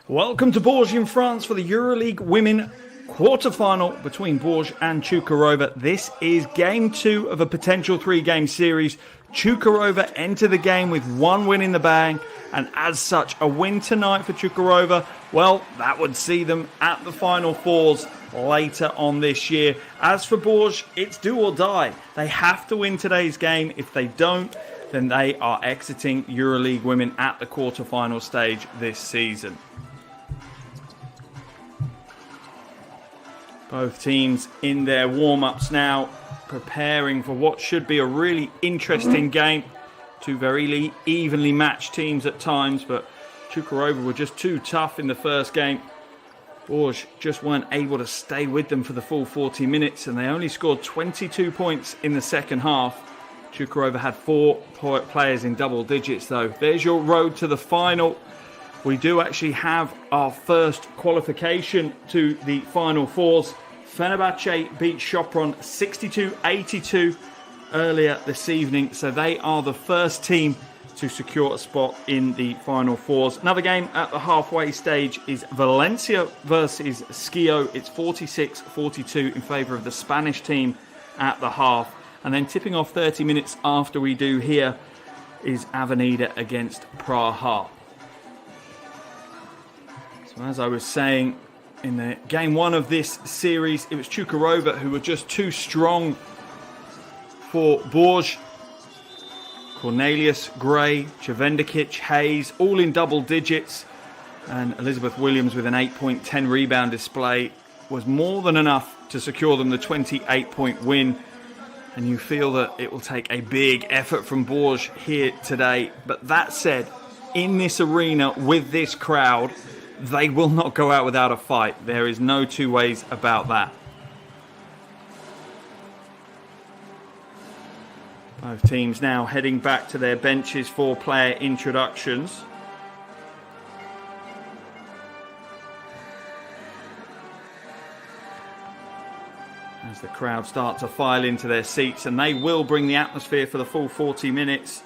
Welcome to Bourges in France for the EuroLeague Women quarter-final between Bourges and Čukurova. This is game 2 of a potential 3-game series. Čukurova enter the game with 1 win in the bag, and as such, a win tonight for Čukurova, well, that would see them at the Final Fours later on this year. As for Bourges, it's do or die. They have to win today's game. If they don't, then they are exiting EuroLeague Women at the quarter-final stage this season. Both teams in their warm-ups now, preparing for what should be a really interesting game. Two very evenly matched teams at times, but Čukurova were just too tough in the first game. Bourges just weren't able to stay with them for the full 40 minutes, and they only scored 22 points in the second half. Čukurova had 4 players in double digits, though. There's your road to the final. We do actually have our first qualification to the Final Fours. Fenerbahce beat Sopron 62-82 earlier this evening, so they are the first team to secure a spot in the Final Fours. Another game at the halfway stage is Valencia versus Skio. It's 46-42 in favour of the Spanish team at the half. And then tipping off 30 minutes after we do here is Avenida against Praha. So as I was saying, in the game 1 of this series, it was Čukurova who were just too strong for Bourges. Cornelius, Gray, Čevendikic, Hayes, all in double digits. And Elizabeth Williams with an 8.10 rebound display was more than enough to secure them the 28-point win. And you feel that it will take a big effort from Bourges here today. But that said, in this arena with this crowd, they will not go out without a fight. There is no two ways about that. Both teams now heading back to their benches for player introductions. As the crowd start to file into their seats, and they will bring the atmosphere for the full 40 minutes.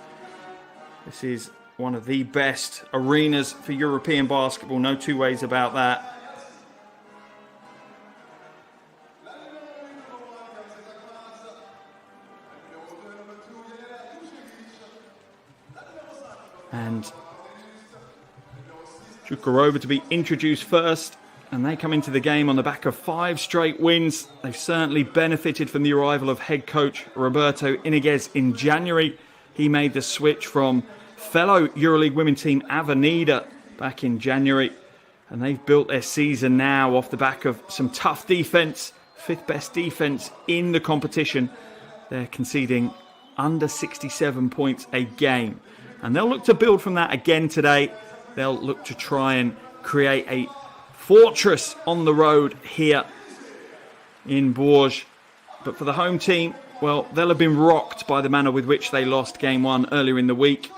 This is one of the best arenas for European basketball, no two ways about that. And Čukurova to be introduced first, and they come into the game on the back of 5 straight wins. They've certainly benefited from the arrival of head coach Roberto Iniguez in January. He made the switch from fellow EuroLeague women team Avenida back in January, and they've built their season now off the back of some tough defense, 5th best defense in the competition. They're conceding under 67 points a game, and they'll look to build from that again today. They'll look to try and create a fortress on the road here in Bourges. But for the home team, well, they'll have been rocked by the manner with which they lost game 1 earlier in the week.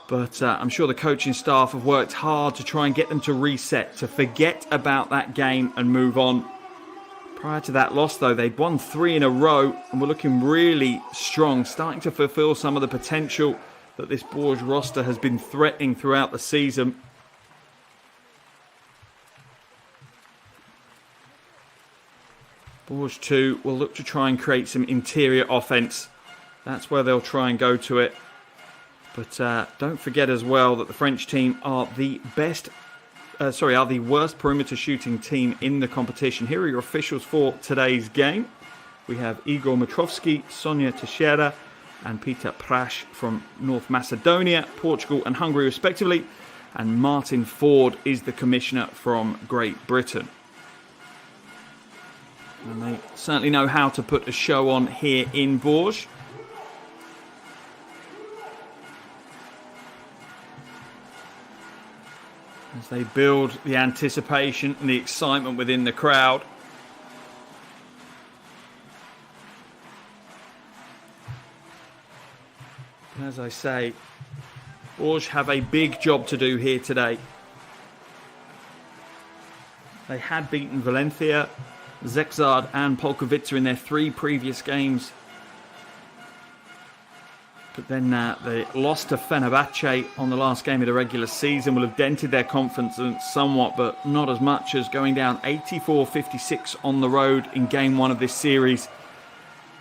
But I'm sure the coaching staff have worked hard to try and get them to reset, to forget about that game and move on. Prior to that loss, though, they'd won 3 in a row and were looking really strong, starting to fulfill some of the potential that this Bourges roster has been threatening throughout the season. Bourges 2 will look to try and create some interior offense. That's where they'll try and go to it. But don't forget as well that the French team are the worst perimeter shooting team in the competition. Here are your officials for today's game. We have Igor Mitrovsky, Sonia Teixeira, and Peter Prash from North Macedonia, Portugal and Hungary respectively. And Martin Ford is the commissioner from Great Britain. And they certainly know how to put a show on here in Bourges. As they build the anticipation and the excitement within the crowd. As I say, Bourges have a big job to do here today. They had beaten Valencia, Zexard and Polkovica in their 3 previous games. But then the loss to Fenerbahce on the last game of the regular season will have dented their confidence somewhat, but not as much as going down 84-56 on the road in game one of this series.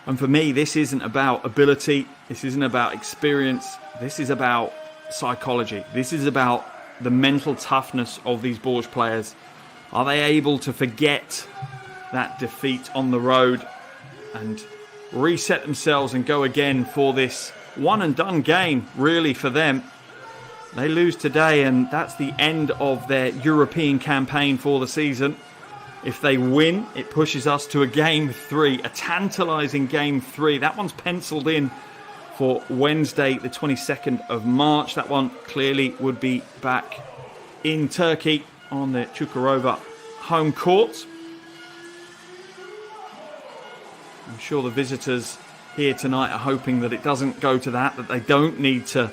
And for me, this isn't about ability. This isn't about experience. This is about psychology. This is about the mental toughness of these Bourges players. Are they able to forget that defeat on the road and reset themselves and go again for this one and done game, really, for them? They lose today and that's the end of their European campaign for the season. If they win, it pushes us to a game 3, a tantalising game 3. That one's penciled in for Wednesday, the 22nd of March. That one clearly would be back in Turkey on the Çukurova home court. I'm sure the visitors here tonight are hoping that it doesn't go to that they don't need to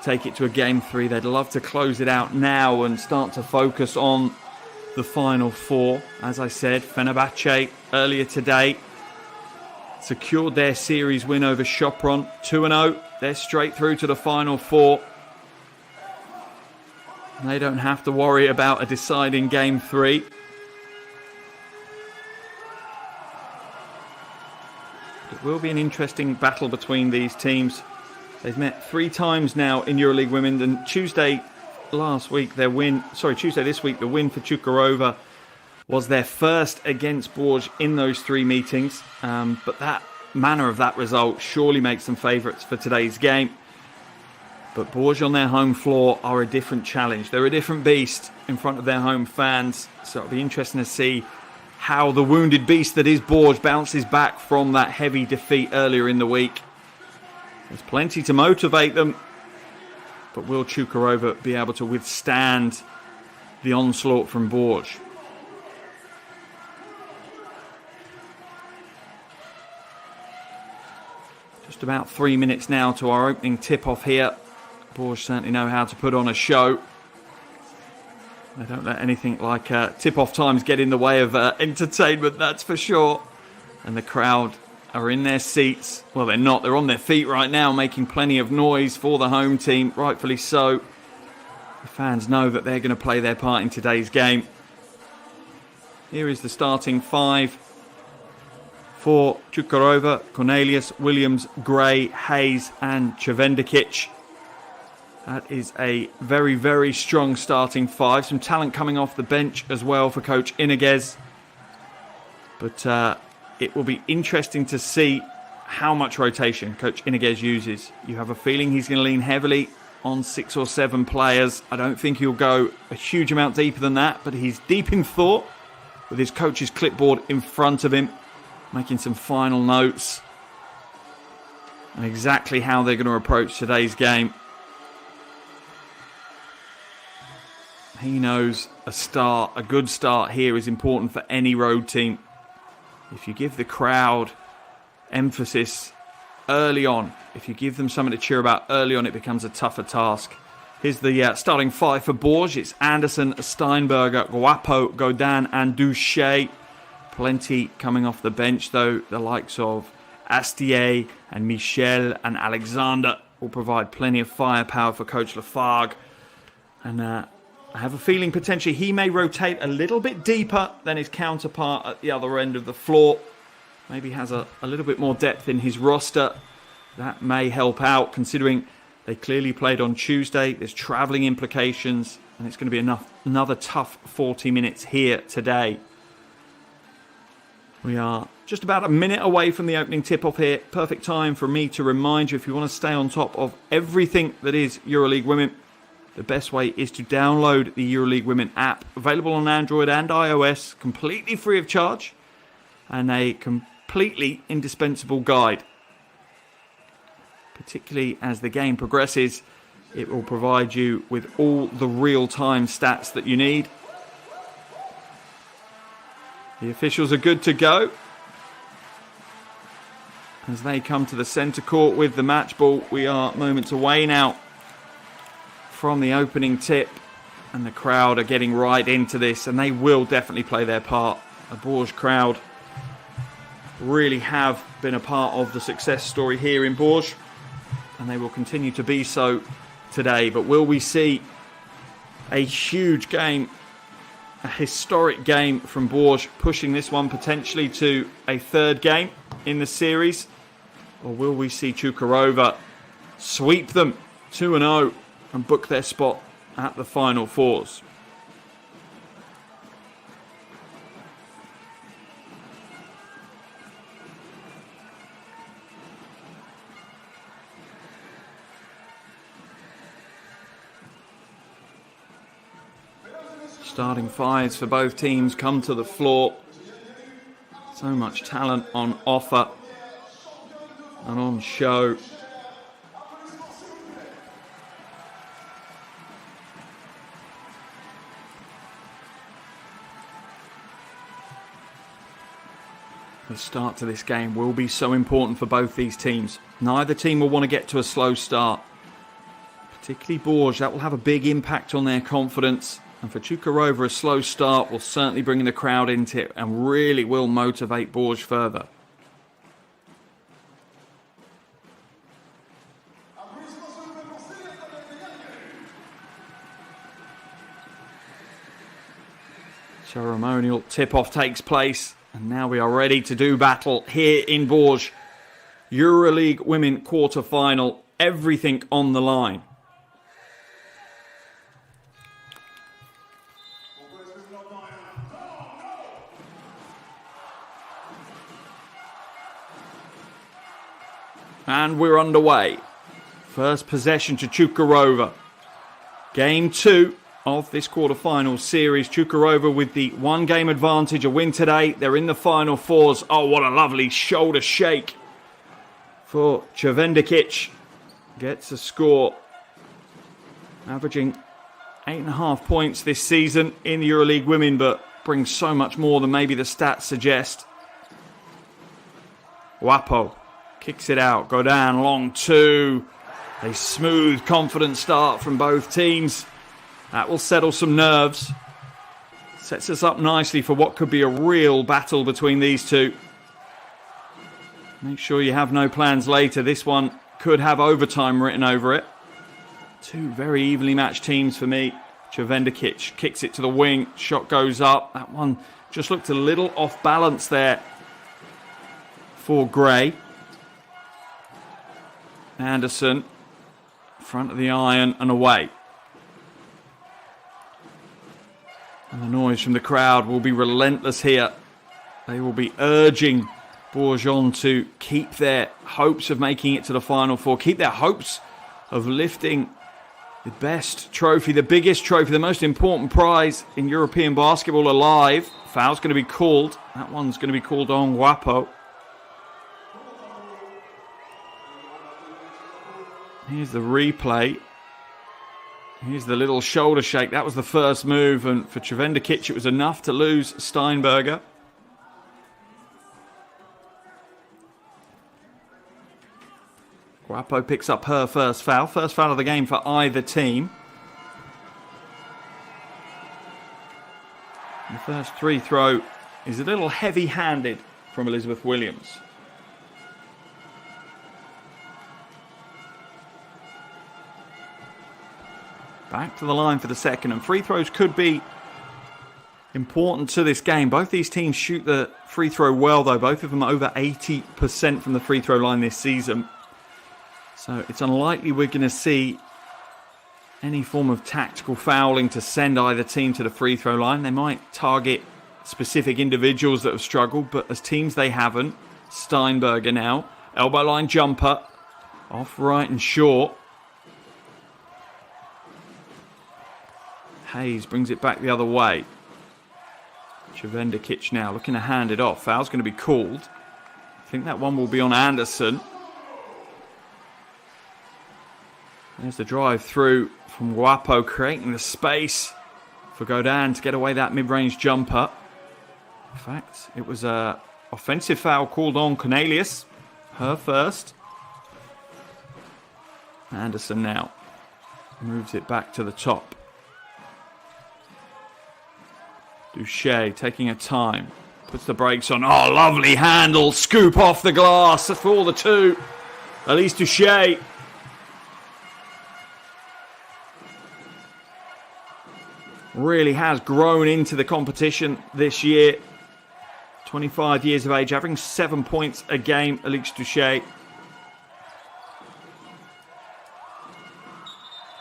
take it to a game 3. They'd love to close it out now and start to focus on the final 4. As I said, Fenerbahce earlier today secured their series win over Sopron, 2-0. They're straight through to the final 4. They don't have to worry about a deciding game 3. It will be an interesting battle between these teams. They've met 3 times now in EuroLeague Women, and Tuesday this week, the win for Çukurova was their first against Bourges in those 3 meetings. But that manner of that result surely makes them favourites for today's game. But Bourges on their home floor are a different challenge. They're a different beast in front of their home fans. So it'll be interesting to see how the wounded beast that is Bourges bounces back from that heavy defeat earlier in the week. There's plenty to motivate them. But will Çukurova be able to withstand the onslaught from Bourges? Just about 3 minutes now to our opening tip-off here. Bourges certainly know how to put on a show. They don't let anything like tip-off times get in the way of entertainment, that's for sure. And the crowd are in their seats. Well, they're not. They're on their feet right now, making plenty of noise for the home team, rightfully so. The fans know that they're going to play their part in today's game. Here is the starting 5 for Çukurova: Cornelius, Williams, Gray, Hayes and Čevendikić. That is a very, very strong starting 5. Some talent coming off the bench as well for Coach Iniguez. But it will be interesting to see how much rotation Coach Iniguez uses. You have a feeling he's going to lean heavily on 6 or 7 players. I don't think he'll go a huge amount deeper than that, but he's deep in thought with his coach's clipboard in front of him, making some final notes on exactly how they're going to approach today's game. He knows a good start here is important for any road team. If you give the crowd emphasis early on, if you give them something to cheer about early on, it becomes a tougher task. Here's the starting 5 for Bourges. It's Anderson, Steinberger, Guapo, Godin and Duché. Plenty coming off the bench though. The likes of Astier and Michel and Alexander will provide plenty of firepower for Coach Lafargue. And I have a feeling potentially he may rotate a little bit deeper than his counterpart at the other end of the floor. Maybe has a little bit more depth in his roster. That may help out considering they clearly played on Tuesday. There's travelling implications and it's going to be another tough 40 minutes here today. We are just about a minute away from the opening tip-off here. Perfect time for me to remind you, if you want to stay on top of everything that is EuroLeague Women, the best way is to download the EuroLeague Women app, available on Android and iOS, completely free of charge, and a completely indispensable guide. Particularly as the game progresses, it will provide you with all the real-time stats that you need. The officials are good to go as they come to the centre court with the match ball. We are moments away now from the opening tip, and the crowd are getting right into this, and they will definitely play their part. The Bourges crowd really have been a part of the success story here in Bourges. and they will continue to be so today. But will we see a huge game, a historic game from Bourges, pushing this one potentially to a third game in the series? Or will we see Čukurova sweep them 2-0 and book their spot at the Final Fours? Starting fives for both teams come to the floor. So much talent on offer and on show. The start to this game will be so important for both these teams. Neither team will want to get to a slow start. Particularly Bourges, that will have a big impact on their confidence. And for Čukurova, a slow start will certainly bring the crowd into it and really will motivate Bourges further. Ceremonial tip-off takes place, and now we are ready to do battle here in Bourges. EuroLeague Women quarter-final, everything on the line. And we're underway. First possession to Čukurova. Game 2 of this quarter-final series. Čukurova with the one-game advantage. A win today. They're in the Final Fours. Oh, what a lovely shoulder shake for Čevendikić. Gets a score. Averaging 8.5 points this season in the EuroLeague Women, but brings so much more than maybe the stats suggest. Guapo kicks it out. Godin, long two. A smooth, confident start from both teams. That will settle some nerves. Sets us up nicely for what could be a real battle between these two. Make sure you have no plans later. This one could have overtime written over it. Two very evenly matched teams for me. Čevendikić kicks it to the wing. Shot goes up. That one just looked a little off balance there for Gray. Anderson, front of the iron and away. And the noise from the crowd will be relentless here. They will be urging Bourges on to keep their hopes of making it to the Final Four, keep their hopes of lifting the best trophy, the biggest trophy, the most important prize in European basketball alive. Foul's going to be called. That one's going to be called on Guapo. Here's the replay. Here's the little shoulder shake. That was the first move, and for Čevendikić, it was enough to lose Steinberger. Guapo picks up her first foul. First foul of the game for either team. The first free throw is a little heavy-handed from Elizabeth Williams. Back to the line for the second, and free throws could be important to this game. Both these teams shoot the free throw well, though. Both of them over 80% from the free throw line this season. So it's unlikely we're going to see any form of tactical fouling to send either team to the free throw line. They might target specific individuals that have struggled, but as teams they haven't. Steinberger now. Elbow line jumper. Off right and short. Hayes brings it back the other way. Čevendikić now looking to hand it off. Foul's going to be called. I think that one will be on Anderson. There's the drive through from Guapo, creating the space for Godin to get away that mid-range jumper. In fact, it was an offensive foul called on Cornelius. Her first. Anderson now moves it back to the top. Duche taking her time. Puts the brakes on. Oh, lovely handle. Scoop off the glass for the two. Elise Duche really has grown into the competition this year. 25 years of age, averaging 7 points a game, Alix Duché.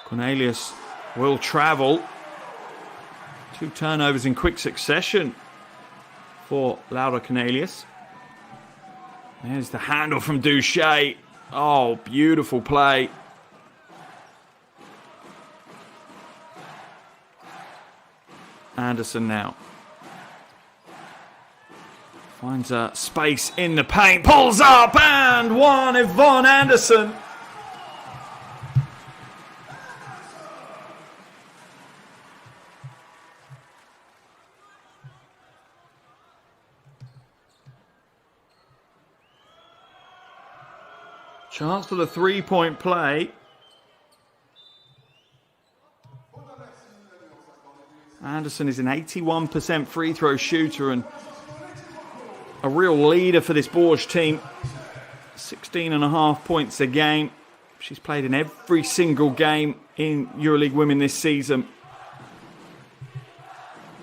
Cornelius will travel. 2 turnovers in quick succession for Laura Cornelius. There's the handle from Duché. Oh, beautiful play. Anderson now. Finds a space in the paint. Pulls up and one. Yvonne Anderson. Chance for the 3-point play. Anderson is an 81% free throw shooter and a real leader for this Bourges team. 16.5 points a game. She's played in every single game in EuroLeague Women this season.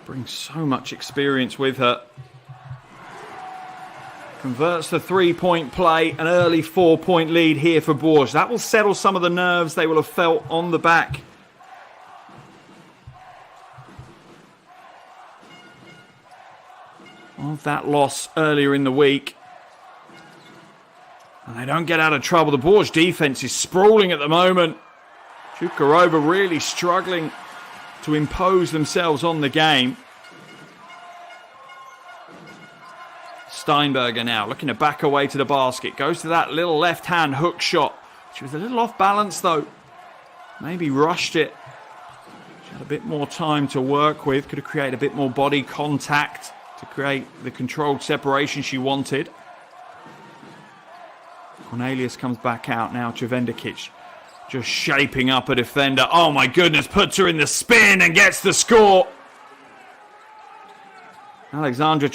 Brings so much experience with her. Converts the 3-point play, an early 4-point lead here for Bourges. That will settle some of the nerves they will have felt on the back of that loss earlier in the week. And they don't get out of trouble. The Bourges defense is sprawling at the moment. Chukarova really struggling to impose themselves on the game. Steinberger now looking to back away to the basket. Goes to that little left-hand hook shot. She was a little off balance though. Maybe rushed it. She had a bit more time to work with. Could have created a bit more body contact to create the controlled separation she wanted. Cornelius comes back out now. Čevendikić just shaping up a defender. Oh my goodness, puts her in the spin and gets the score. Alexandra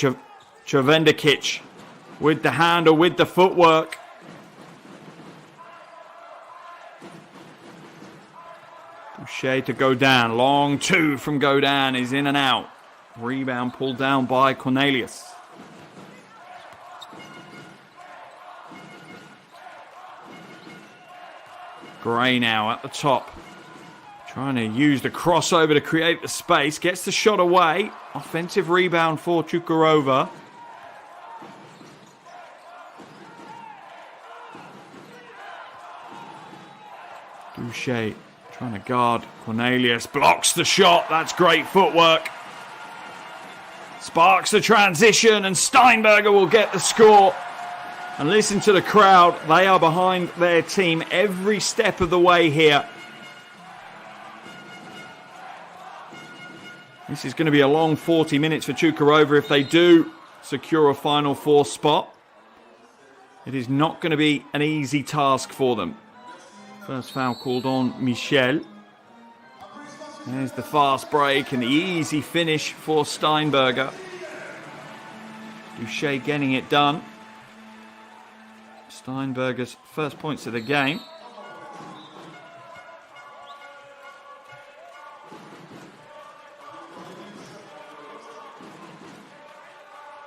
Čevendikić with the handle, with the footwork. Duché to Godin. Long 2 from Godin is in and out. Rebound pulled down by Cornelius. Gray now at the top. Trying to use the crossover to create the space. Gets the shot away. Offensive rebound for Chukarova. Duché trying to guard Cornelius. Blocks the shot. That's great footwork. Sparks the transition and Steinberger will get the score. And listen to the crowd. They are behind their team every step of the way here. This is going to be a long 40 minutes for Chukarova if they do secure a Final Four spot. It is not going to be an easy task for them. First foul called on Michel. There's the fast break and the easy finish for Steinberger. Duché getting it done. Steinberger's first points of the game.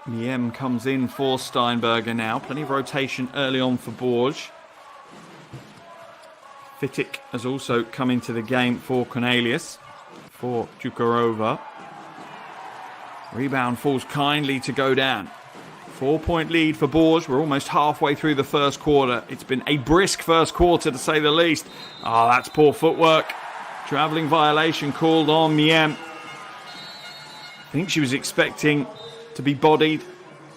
Miem comes in for Steinberger now. Plenty of rotation early on for Bourges. Fittick has also come into the game for Cornelius, for Chukarova. Rebound falls kindly to Godin. 4-point lead for Bourges. We're almost halfway through the first quarter. It's been a brisk first quarter to say the least. Oh, that's poor footwork. Travelling violation called on Miem. I think she was expecting to be bodied,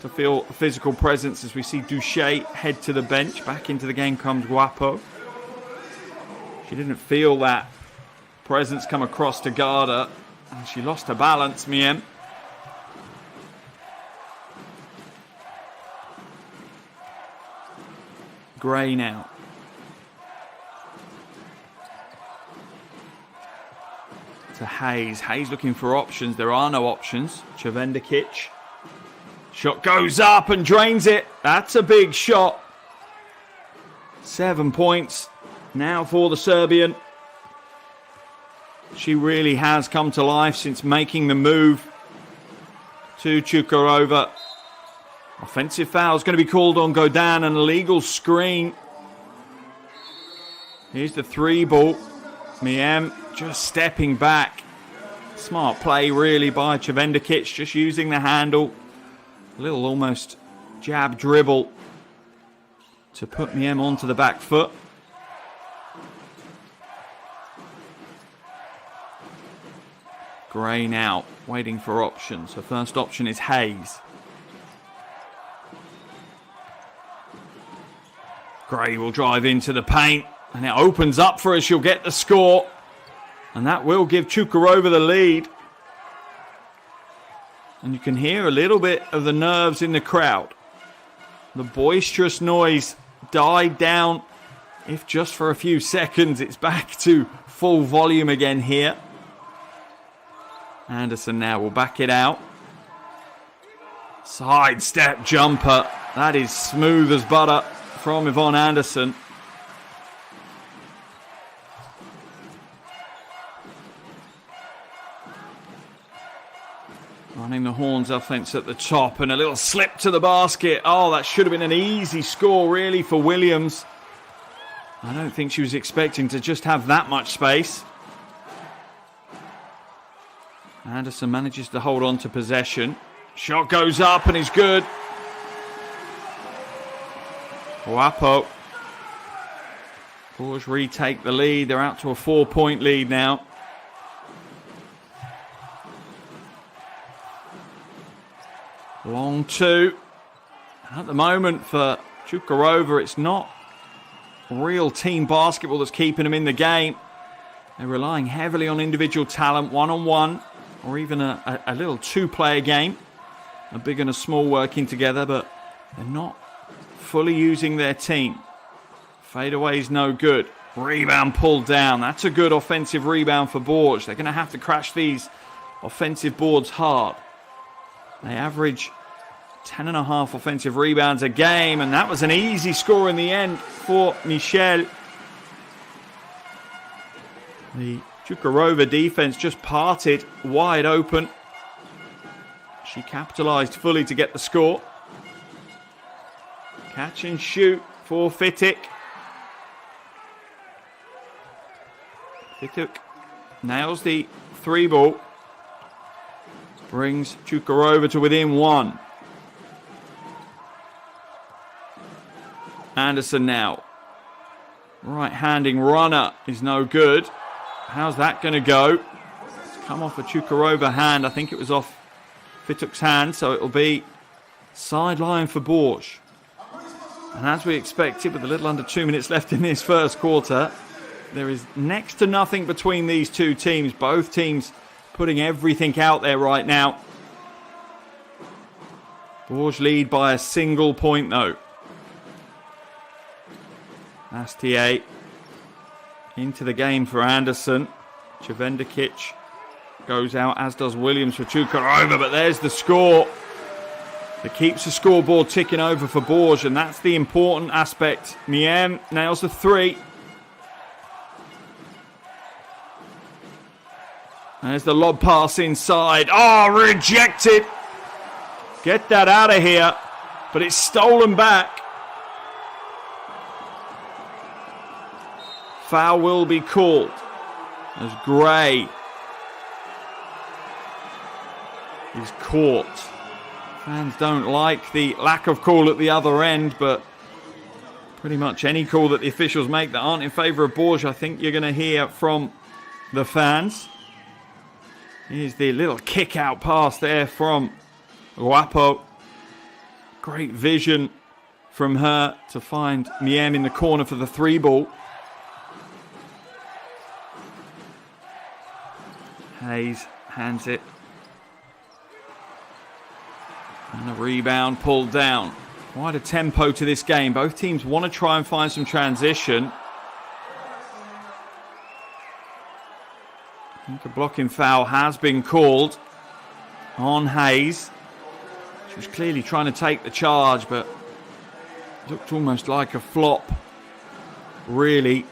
to feel a physical presence as we see Duché head to the bench. Back into the game comes Guapo. She didn't feel that presence come across to guard her, and she lost her balance, Miem. Gray now. To Hayes. Hayes looking for options. There are no options. Čevendikić. Shot goes up and drains it. That's a big shot. 7 points now for the Serbian. She really has come to life since making the move to Chukarova. Offensive foul is going to be called on Godin, an illegal screen. Here's the 3 ball. Miem just stepping back. Smart play really by Čevendikić, just using the handle. A little almost jab dribble to put Miem onto the back foot. Gray now waiting for options. Her first option is Hayes. Gray will drive into the paint, and it opens up for her. She'll get the score, and that will give Chukarova the lead. And you can hear a little bit of the nerves in the crowd. The boisterous noise died down, if just for a few seconds. It's back to full volume again here. Anderson now will back it out. Side step jumper. That is smooth as butter from Yvonne Anderson. Running the Horns offense at the top, and a little slip to the basket. Oh, that should have been an easy score really for Williams. I don't think she was expecting to just have that much space. Anderson manages to hold on to possession. Shot goes up and is good. Guapo. Bourges retake the lead. They're out to a 4-point lead now. Long 2. At the moment for Chukarova, it's not real team basketball that's keeping them in the game. They're relying heavily on individual talent, one-on-one, or even a little 2-player game. A big and a small working together, but they're not fully using their team. Fadeaway's no good. Rebound pulled down. That's a good offensive rebound for Bourges. They're going to have to crash these offensive boards hard. They average 10.5 offensive rebounds a game, and that was an easy score in the end for Michel. The Chukarova defense just parted wide open. She capitalized fully to get the score. Catch and shoot for Fittic. Fittic nails the 3 ball. Brings Chukarova to within 1. Anderson now. Right-handing runner is no good. How's that going to go? It's come off a Chukarova hand. I think it was off Fittuk's hand, so it'll be sideline for Bourges. And as we expected, with a little under 2 minutes left in this first quarter, there is next to nothing between these two teams. Both teams putting everything out there right now. Bourges lead by a single point, though. Astier into the game for Anderson. Čevendikić goes out, as does Williams for Chukarova, but there's the score. It keeps the scoreboard ticking over for Bourges, and that's the important aspect. Miem nails the 3. There's the lob pass inside. Oh, rejected. Get that out of here. But it's stolen back. Foul will be called as Gray is caught. Fans don't like the lack of call at the other end, but pretty much any call that the officials make that aren't in favour of Bourges, I think you're going to hear from the fans. Here's the little kick-out pass there from Guapo. Great vision from her to find Miem in the corner for the 3 ball. Hayes hands it. And a rebound pulled down. Quite a tempo to this game. Both teams want to try and find some transition. I think a blocking foul has been called on Hayes. She was clearly trying to take the charge, but looked almost like a flop, really.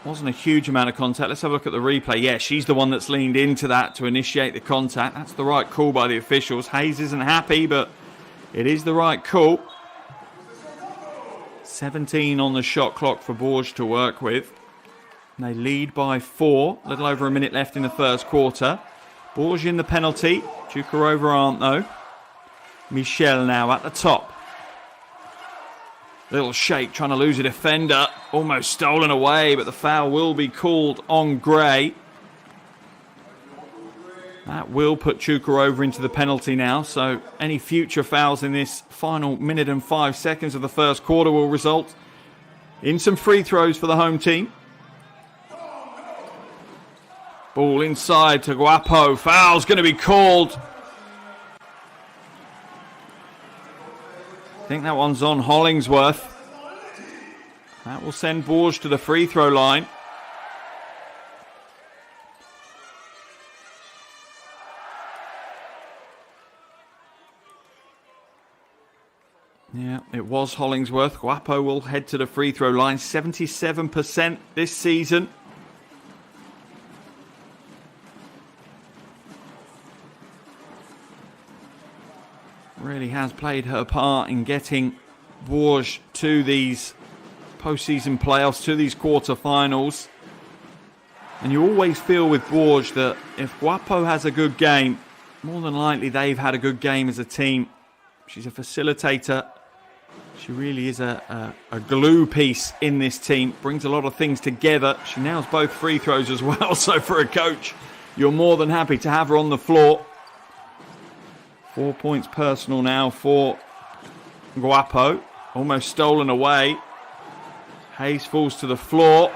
Wasn't a huge amount of contact. Let's have a look at the replay. Yeah, she's the one that's leaned into that to initiate the contact. That's the right call by the officials. Hayes isn't happy, but it is the right call. 17 on the shot clock for Bourges to work with. And they lead by 4. A little over a minute left in the first quarter. Bourges in the penalty. Chukarova aren't, though. Michel now at the top. Little shake, trying to lose a defender. Almost stolen away, but the foul will be called on Gray. That will put Chukarova into the penalty now. So any future fouls in this final minute and 5 seconds of the first quarter will result in some free throws for the home team. Ball inside to Guapo. Foul's going to be called. I think that one's on Hollingsworth. That will send Bourges to the free throw line. Yeah, it was Hollingsworth. Guapo will head to the free throw line. 77% this season. Really has played her part in getting Bourges to these postseason playoffs, to these quarterfinals. And you always feel with Bourges that if Guapo has a good game, more than likely they've had a good game as a team. She's a facilitator. She really is a glue piece in this team. Brings a lot of things together. She nails both free throws as well. So for a coach, you're more than happy to have her on the floor. 4 points personal now for Guapo. Almost stolen away. Hayes falls to the floor.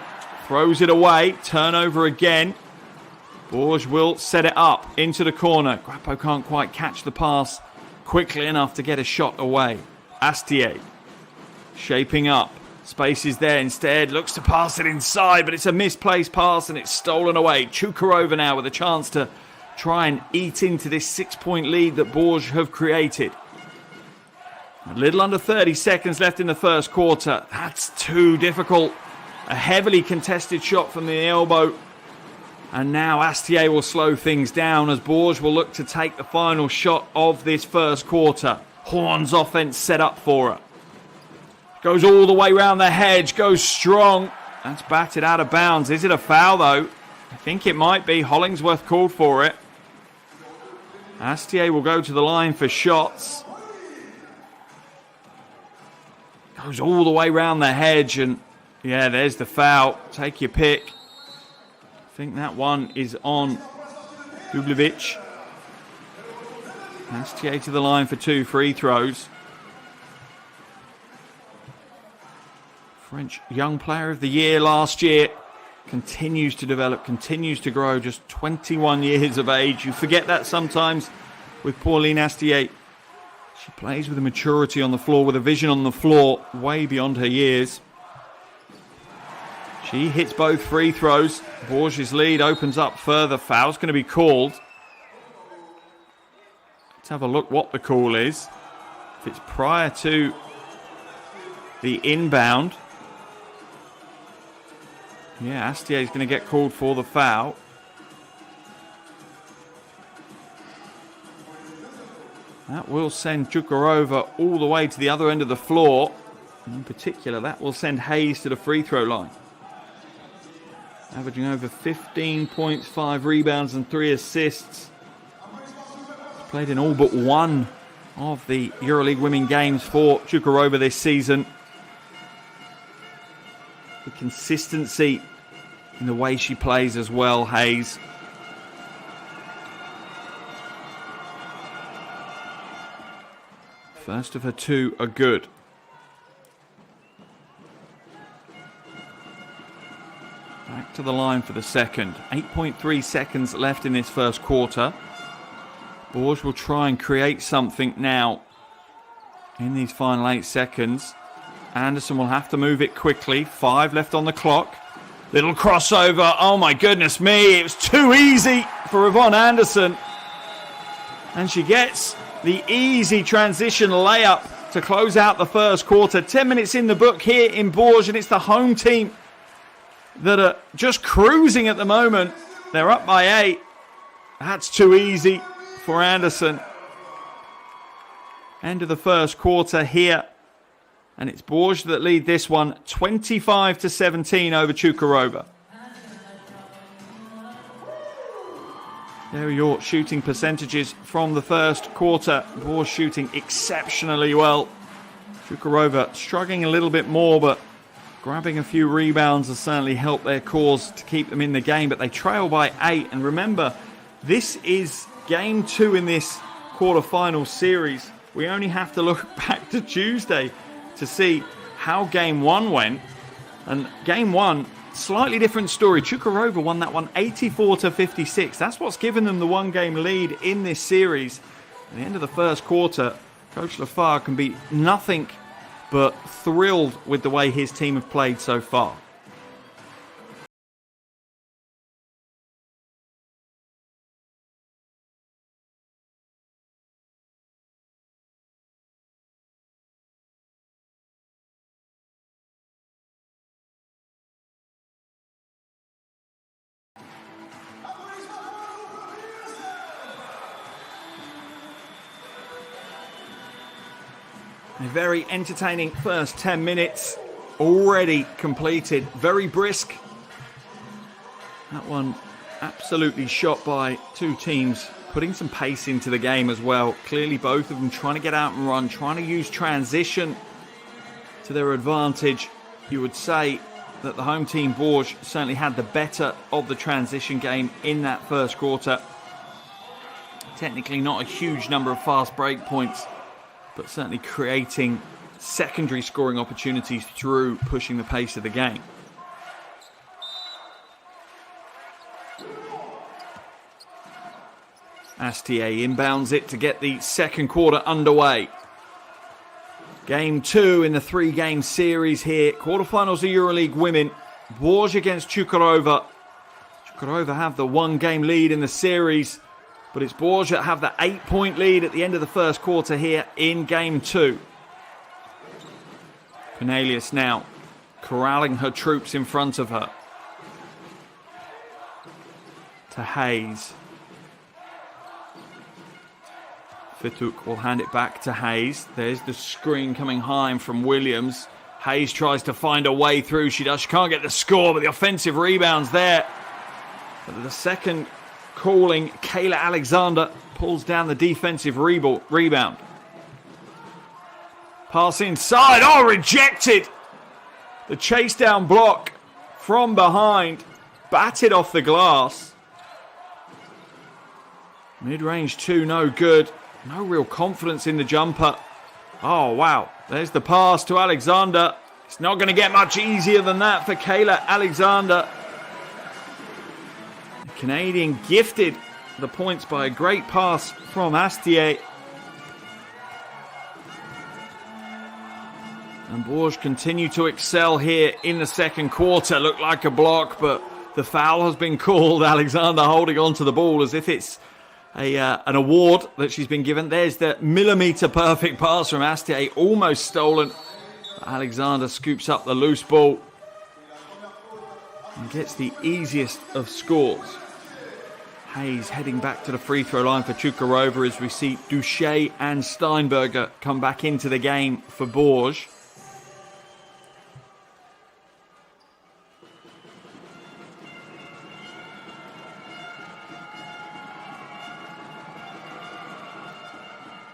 Throws it away. Turnover again. Bourges will set it up into the corner. Guapo can't quite catch the pass quickly enough to get a shot away. Astier shaping up. Space is there instead. Looks to pass it inside, but it's a misplaced pass and it's stolen away. Chukarova now with a chance to try and eat into this 6-point lead that Bourges have created. A little under 30 seconds left in the first quarter. That's too difficult. A heavily contested shot from the elbow. And now Astier will slow things down as Bourges will look to take the final shot of this first quarter. Horn's offense set up for her. Goes all the way round the hedge. Goes strong. That's batted out of bounds. Is it a foul though? I think it might be. Hollingsworth called for it. Astier will go to the line for shots. Goes all the way round the hedge and yeah, there's the foul. Take your pick. I think that one is on Dublevic. Astier to the line for 2 free throws. French Young Player of the Year last year. Continues to develop, continues to grow, just 21 years of age. You forget that sometimes with Pauline Astier. She plays with a maturity on the floor, with a vision on the floor, way beyond her years. She hits both free throws. Bourges' lead opens up further. Foul's going to be called. Let's have a look what the call is. If it's prior to the inbound. Yeah, Astier is going to get called for the foul. That will send Chukarova all the way to the other end of the floor. In particular, that will send Hayes to the free throw line. Averaging over 15 points, 5 rebounds and 3 assists. He's played in all but one of the EuroLeague women games for Chukarova this season. The consistency in the way she plays as well, Hayes. First of her 2 are good. Back to the line for the second. 8.3 seconds left in this first quarter. Bourges will try and create something now in these final 8 seconds. Anderson will have to move it quickly. 5 left on the clock. Little crossover. Oh my goodness me. It was too easy for Yvonne Anderson. And she gets the easy transition layup to close out the first quarter. 10 minutes in the book here in Bourges, and it's the home team that are just cruising at the moment. They're up by 8. That's too easy for Anderson. End of the first quarter here. And it's Bourges that lead this one 25-17 over Čukurova. There are your shooting percentages from the first quarter. Bourges shooting exceptionally well. Čukurova struggling a little bit more, but grabbing a few rebounds has certainly helped their cause to keep them in the game. But they trail by 8. And remember, this is game 2 in this quarterfinal series. We only have to look back to Tuesday to see how game 1 went. And game 1, slightly different story. Čukurova won that one 84-56. That's what's given them the 1-game lead in this series. At the end of the first quarter, Coach Lafar can be nothing but thrilled with the way his team have played so far. A very entertaining first 10 minutes already completed. Very brisk. That one absolutely shot by two teams, putting some pace into the game as well. Clearly both of them trying to get out and run, trying to use transition to their advantage. You would say that the home team, Bourges, certainly had the better of the transition game in that first quarter. Technically not a huge number of fast break points, but certainly creating secondary scoring opportunities through pushing the pace of the game. Astier inbounds it to get the second quarter underway. Game 2 in the 3-game series here. Quarterfinals of EuroLeague women. Bourges against Čukurova. Čukurova have the 1-game lead in the series, but it's Bourges that have the 8-point lead at the end of the first quarter here in game 2. Cornelius now corralling her troops in front of her. To Hayes. Fituk will hand it back to Hayes. There's the screen coming high from Williams. Hayes tries to find a way through. She can't get the score, but the offensive rebounds there. But the second calling, Kayla Alexander pulls down the defensive rebound. Pass inside. Oh, rejected. The chase down block from behind. Batted off the glass. Mid-range 2, no good. No real confidence in the jumper. Oh, wow. There's the pass to Alexander. It's not going to get much easier than that for Kayla Alexander. The Canadian gifted the points by a great pass from Astier. And Bourges continue to excel here in the second quarter. Looked like a block, but the foul has been called. Alexander holding on to the ball as if it's an award that she's been given. There's the millimeter perfect pass from Astier, almost stolen. Alexander scoops up the loose ball and gets the easiest of scores. Hayes heading back to the free throw line for Čukurova as we see Duche and Steinberger come back into the game for Bourges.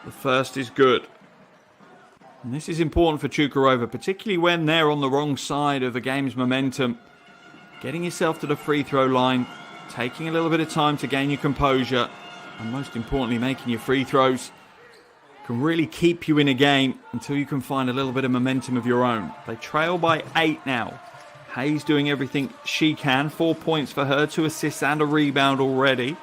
The first is good. And this is important for Čukurova, particularly when they're on the wrong side of the game's momentum. Getting yourself to the free throw line, taking a little bit of time to gain your composure, and most importantly, making your free throws can really keep you in a game until you can find a little bit of momentum of your own. They trail by 8 now. Hayes doing everything she can. 4 points for her, 2 assists and a rebound already.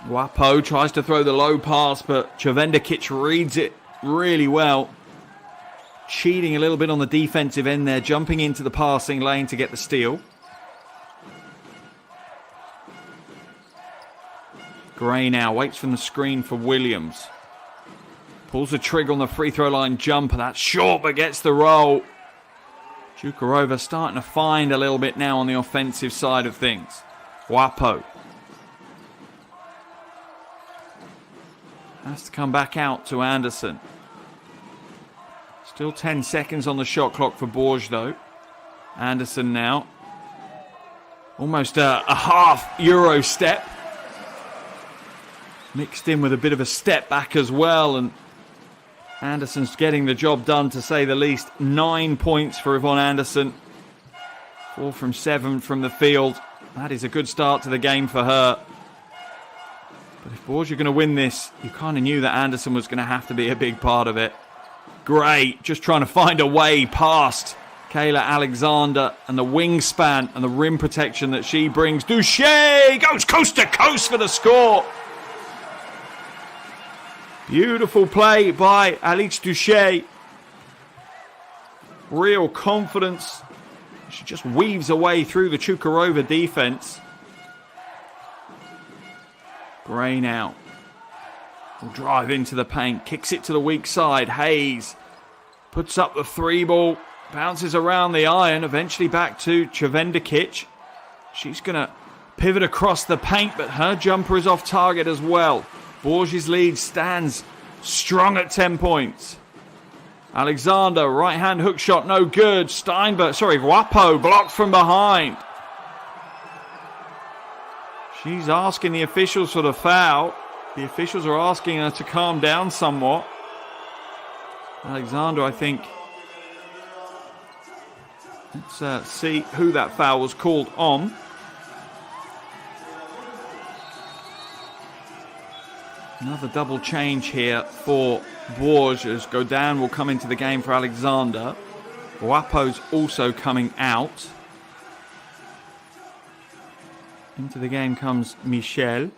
Wapo tries to throw the low pass, but Čevendakic reads it really well. Cheating a little bit on the defensive end there, jumping into the passing lane to get the steal. Gray now waits from the screen for Williams. Pulls the trigger on the free throw line jumper. That's short, but gets the roll. Cukurova starting to find a little bit now on the offensive side of things. Guapo has to come back out to Anderson. Still 10 seconds on the shot clock for Bourges though. Anderson now. Almost a half Euro step. Mixed in with a bit of a step back as well. And Anderson's getting the job done, to say the least. 9 points for Yvonne Anderson. 4 from 7 from the field. That is a good start to the game for her. But if Bourges are going to win this, you kind of knew that Anderson was going to have to be a big part of it. Great, just trying to find a way past Kayla Alexander and the wingspan and the rim protection that she brings. Duche goes coast to coast for the score. Beautiful play by Alice Duche. Real confidence. She just weaves away through the Cukurova defense. Gray now will drive into the paint, kicks it to the weak side. Hayes puts up the 3 ball, bounces around the iron, eventually back to Chevendikic. She's going to pivot across the paint, but her jumper is off target as well. Bourges' lead stands strong at 10 points. Alexander, right-hand hook shot, no good. Guapo blocked from behind. She's asking the officials for the foul. The officials are asking her to calm down somewhat. Alexander, I think. Let's see who that foul was called on. Another double change here for Bourges. Godin will come into the game for Alexander. Guapo's also coming out. Into the game comes Michel.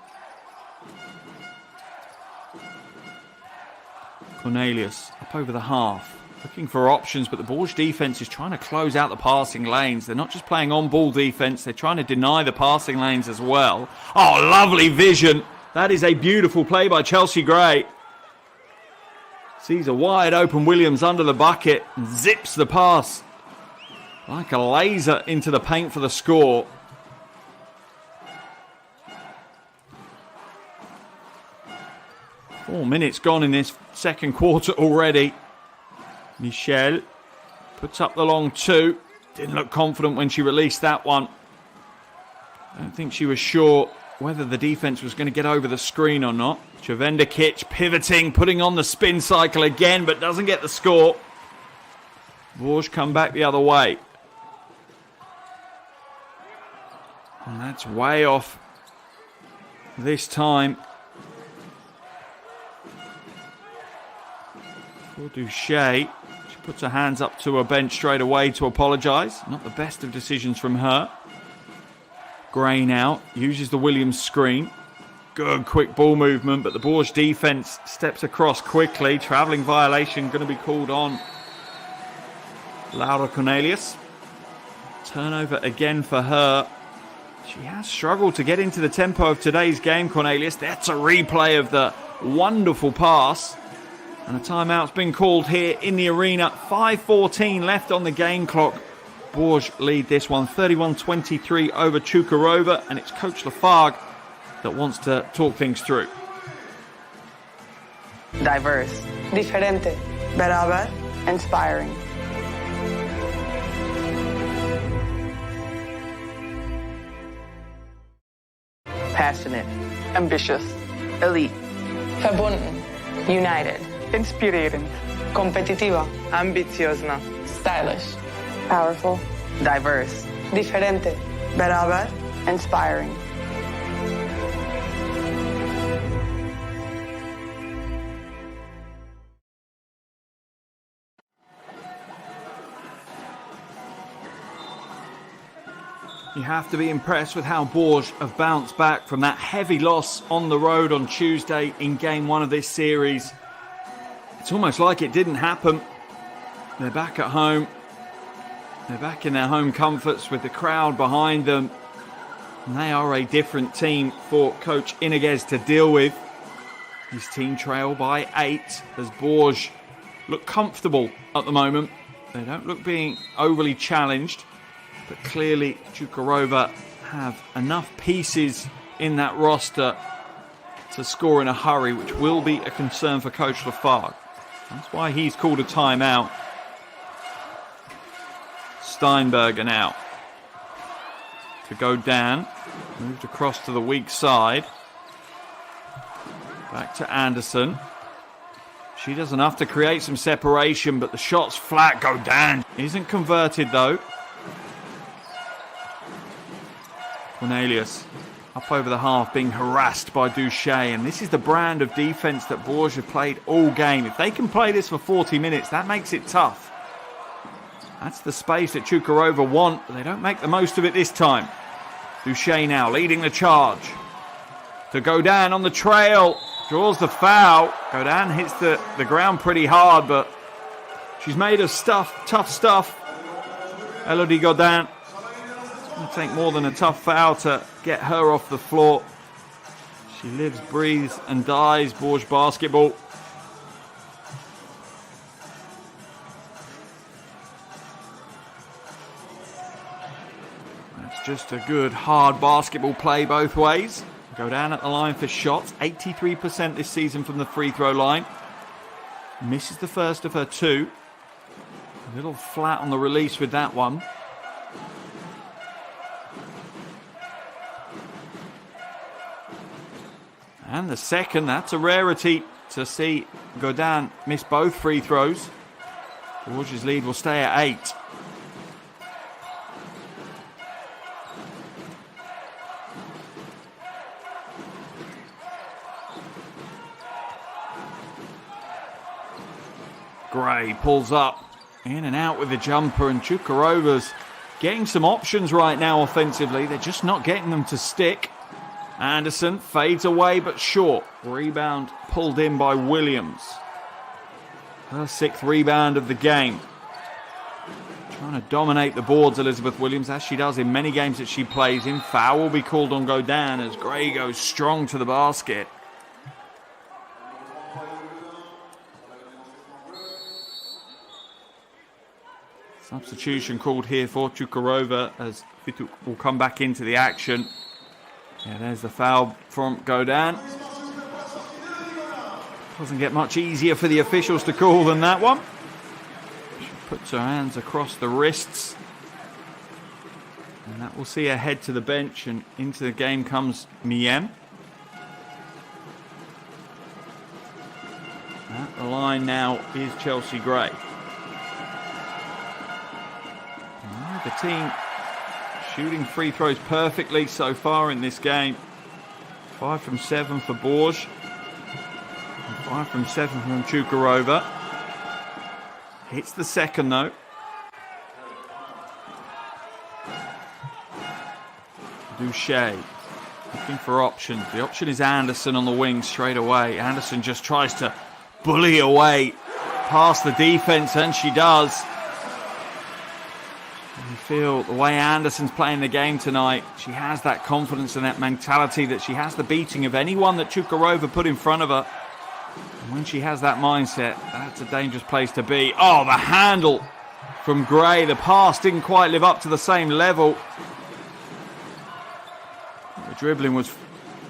Cornelius up over the half. Looking for options, but the Bourges defense is trying to close out the passing lanes. They're not just playing on-ball defense. They're trying to deny the passing lanes as well. Oh, lovely vision. That is a beautiful play by Chelsea Gray. Sees a wide open Williams under the bucket and zips the pass like a laser into the paint for the score. Four minutes gone in this second quarter already. Michel puts up the long 2. Didn't look confident when she released that one. I don't think she was sure whether the defense was going to get over the screen or not. Chevendikic pivoting, putting on the spin cycle again, but doesn't get the score. Bourges come back the other way. And that's way off this time. For Duche, she puts her hands up to her bench straight away to apologise. Not the best of decisions from her. Gray now uses the Williams screen. Good quick ball movement, but the Bourges defence steps across quickly. Travelling violation going to be called on Laura Cornelius. Turnover again for her. She has struggled to get into the tempo of today's game, Cornelius. That's a replay of the wonderful pass. And a timeout's been called here in the arena. 5:14 left on the game clock. Bourges lead this one 31-23 over Cukurova, and it's Coach Lafargue that wants to talk things through. Diverse. Diferente. Beraber. Inspiring. Passionate. Ambitious. Elite. Verbunden. United. Inspirerend. Competitiva. Ambitiosna. Stylish. Powerful. Diverse. Diferente. Beraber. Inspiring. You have to be impressed with how Bourges have bounced back from that heavy loss on the road on Tuesday in game 1 of this series. It's almost like it didn't happen. They're back at home. They're back in their home comforts with the crowd behind them. And they are a different team for Coach Iniguez to deal with. His team trail by 8 as Bourges look comfortable at the moment. They don't look being overly challenged, but clearly Čukarova have enough pieces in that roster to score in a hurry, which will be a concern for Coach Lafargue. That's why he's called a timeout. Steinberger now to go down. Moved across to the weak side. Back to Anderson. She does enough to create some separation, but the shot's flat. Go down. Isn't converted though. Cornelius up over the half, being harassed by Duche, and this is the brand of defense that Bourges have played all game. If they can play this for 40 minutes, that makes it tough. That's the space that Čukarova want, but they don't make the most of it this time. Duche now leading the charge. To Godin on the trail, draws the foul. Godin hits the ground pretty hard, but she's made of tough stuff. Elodie Godin. It's going to take more than a tough foul to get her off the floor. She lives, breathes, and dies Bourges basketball. That's just a good, hard basketball play both ways. Go down at the line for shots. 83% this season from the free throw line. Misses the first of her two. A little flat on the release with that one. And the second, that's a rarity to see Godin miss both free throws. Bourges' lead will stay at 8. Gray pulls up, in and out with the jumper, and Čukarova's getting some options right now offensively. They're just not getting them to stick. Anderson fades away but short. Rebound pulled in by Williams. Her 6th rebound of the game. Trying to dominate the boards, Elizabeth Williams, as she does in many games that she plays in. Foul will be called on Godin as Gray goes strong to the basket. Substitution called here for Čukarova as Fituk will come back into the action. Yeah, there's the foul from Godin. Doesn't get much easier for the officials to call than that one. She puts her hands across the wrists. And that will see her head to the bench, and into the game comes Miem. At the line now is Chelsea Gray. The team shooting free throws perfectly so far in this game. 5 from 7 for Bourges. And 5 from 7 from Čukarova. Hits the second though. Duche looking for options. The option is Anderson on the wing straight away. Anderson just tries to bully away past the defense, and she does. You feel the way Anderson's playing the game tonight, she has that confidence and that mentality that she has the beating of anyone that Čukarova put in front of her. And when she has that mindset, that's a dangerous place to be. Oh, the handle from Gray. The pass didn't quite live up to the same level. The dribbling was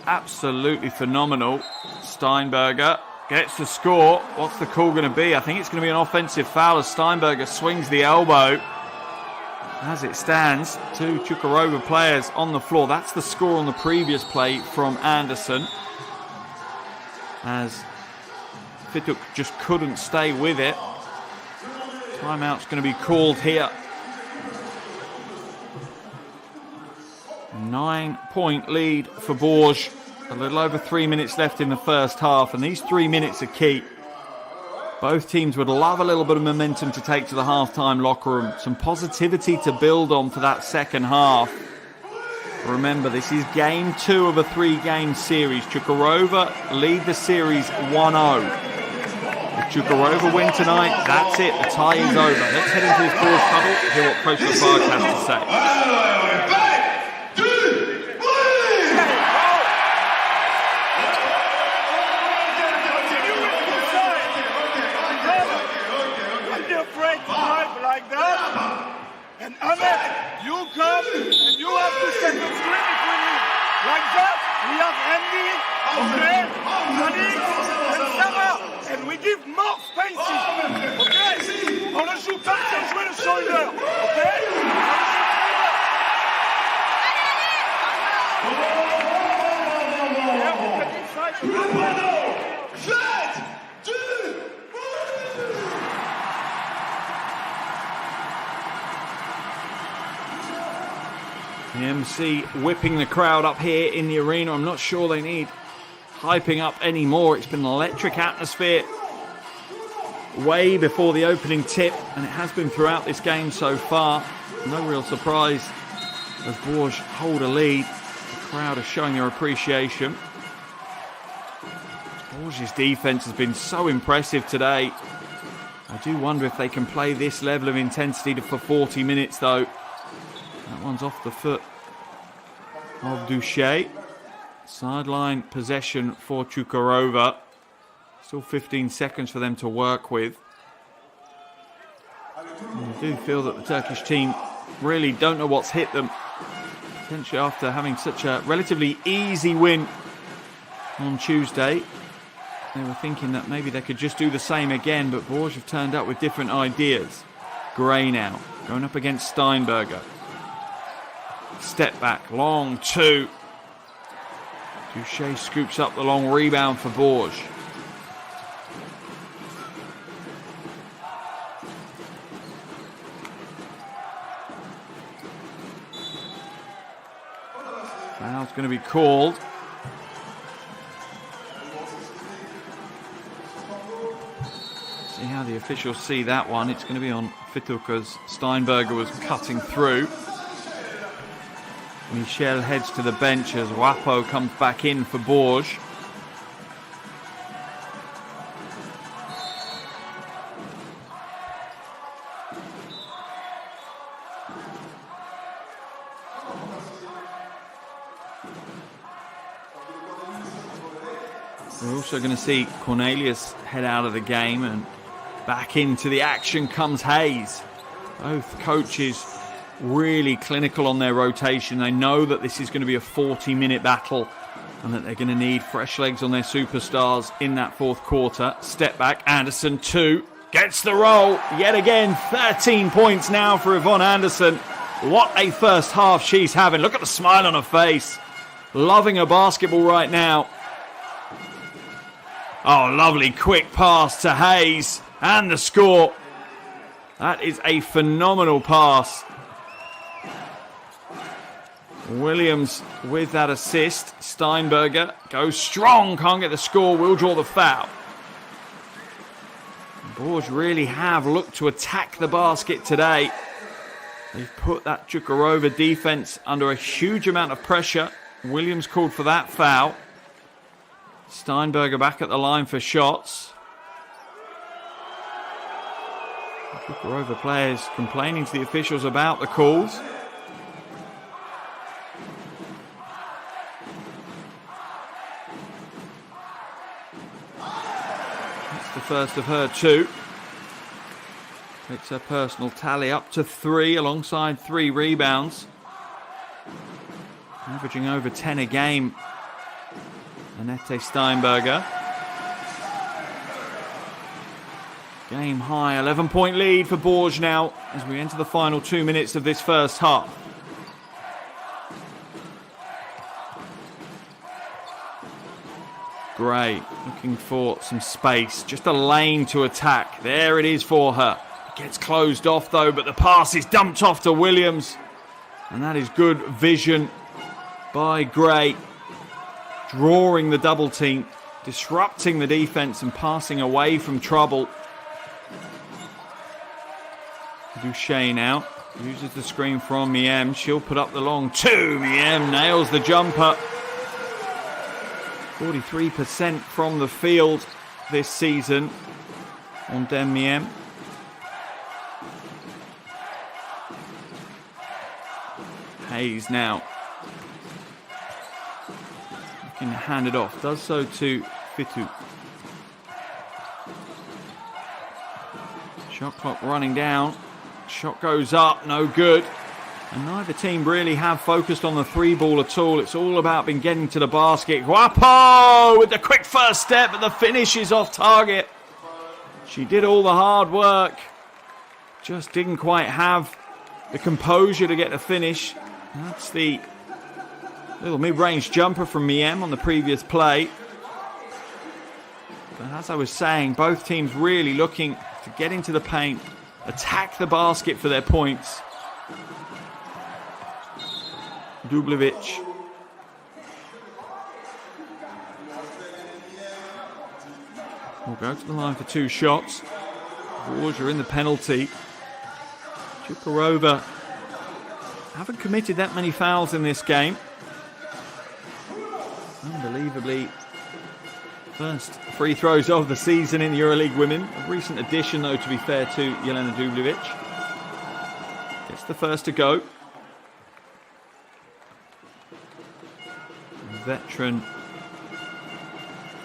absolutely phenomenal. Steinberger gets the score. What's the call going to be? I think it's going to be an offensive foul as Steinberger swings the elbow. As it stands, 2 Čukarova players on the floor. That's the score on the previous play from Anderson. As Fituk just couldn't stay with it. Timeout's going to be called here. 9-point lead for Bourges. A little over 3 minutes left in the first half, and these 3 minutes are key. Both teams would love a little bit of momentum to take to the halftime locker room. Some positivity to build on for that second half. Remember, this is game 2 of a 3-game series. Čukarova lead the series 1-0. If Čukarova win tonight, that's it. The tie is over. Let's head into this Bourges huddle, hear what Coach Lafargue has to say. You come and you have to set the screen if we need. Like that, we have Andy, Andre, Yannick, and Sarah, and we give more spaces. Okay? On ne joue pas sans jouer le shoulder. Okay? The MC whipping the crowd up here in the arena. I'm not sure they need hyping up anymore. It's been an electric atmosphere way before the opening tip, and it has been throughout this game so far. No real surprise as Bourges hold a lead. The crowd are showing their appreciation. Bourges' defence has been so impressive today. I do wonder if they can play this level of intensity for 40 minutes though. That one's off the foot of Duche. Sideline possession for Chukarova. Still 15 seconds for them to work with. And I do feel that the Turkish team really don't know what's hit them. Potentially after having such a relatively easy win on Tuesday. They were thinking that maybe they could just do the same again, but Bourges have turned up with different ideas. Gray now, going up against Steinberger. Step back, long two. Duche scoops up the long rebound for Bourges. Foul's going to be called. See how the officials see that one. It's going to be on Fituk as Steinberger was cutting through. Michel heads to the bench as Wapo comes back in for Bourges. We're also going to see Cornelius head out of the game, and back into the action comes Hayes. Both coaches really clinical on their rotation. They know that this is going to be a 40-minute battle and that they're going to need fresh legs on their superstars in that fourth quarter. Step back, Anderson 2, gets the roll. Yet again, 13 points now for Yvonne Anderson. What a first half she's having. Look at the smile on her face. Loving her basketball right now. Oh, lovely quick pass to Hayes. And the score. That is a phenomenal pass. Williams with that assist. Steinberger goes strong. Can't get the score. Will draw the foul. Bourges really have looked to attack the basket today. They've put that Chukarova defense under a huge amount of pressure. Williams called for that foul. Steinberger back at the line for shots. Chukarova players complaining to the officials about the calls. That's the first of her two. Takes her personal tally up to 3 alongside 3 rebounds. Averaging over 10 a game. Annette Steinberger. Game high, 11-point lead for Bourges now as we enter the final 2 minutes of this first half. Gray looking for some space, just a lane to attack. There it is for her. It gets closed off though, but the pass is dumped off to Williams. And that is good vision by Gray. Drawing the double team, disrupting the defense and passing away from trouble. Duche now uses the screen from Miem. She'll put up the long 2. Miem nails the jumper. 43% from the field this season on Dem Miem. Hayes now. Can hand it off. Does so to Fitu. Shot clock running down. Shot goes up. No good. And neither team really have focused on the three ball at all. It's all about been getting to the basket. Guapo with the quick first step, but the finish is off target. She did all the hard work. Just didn't quite have the composure to get the finish. That's the little mid-range jumper from Miem on the previous play. But as I was saying, both teams really looking to get into the paint, attack the basket for their points. Dublevic. Will go to the line for 2 shots. Bourges are in the penalty. Chukarova haven't committed that many fouls in this game. Unbelievably, first free throws of the season in the EuroLeague women. A recent addition, though, to be fair to Jelena Dublevic. Gets the first to go. Veteran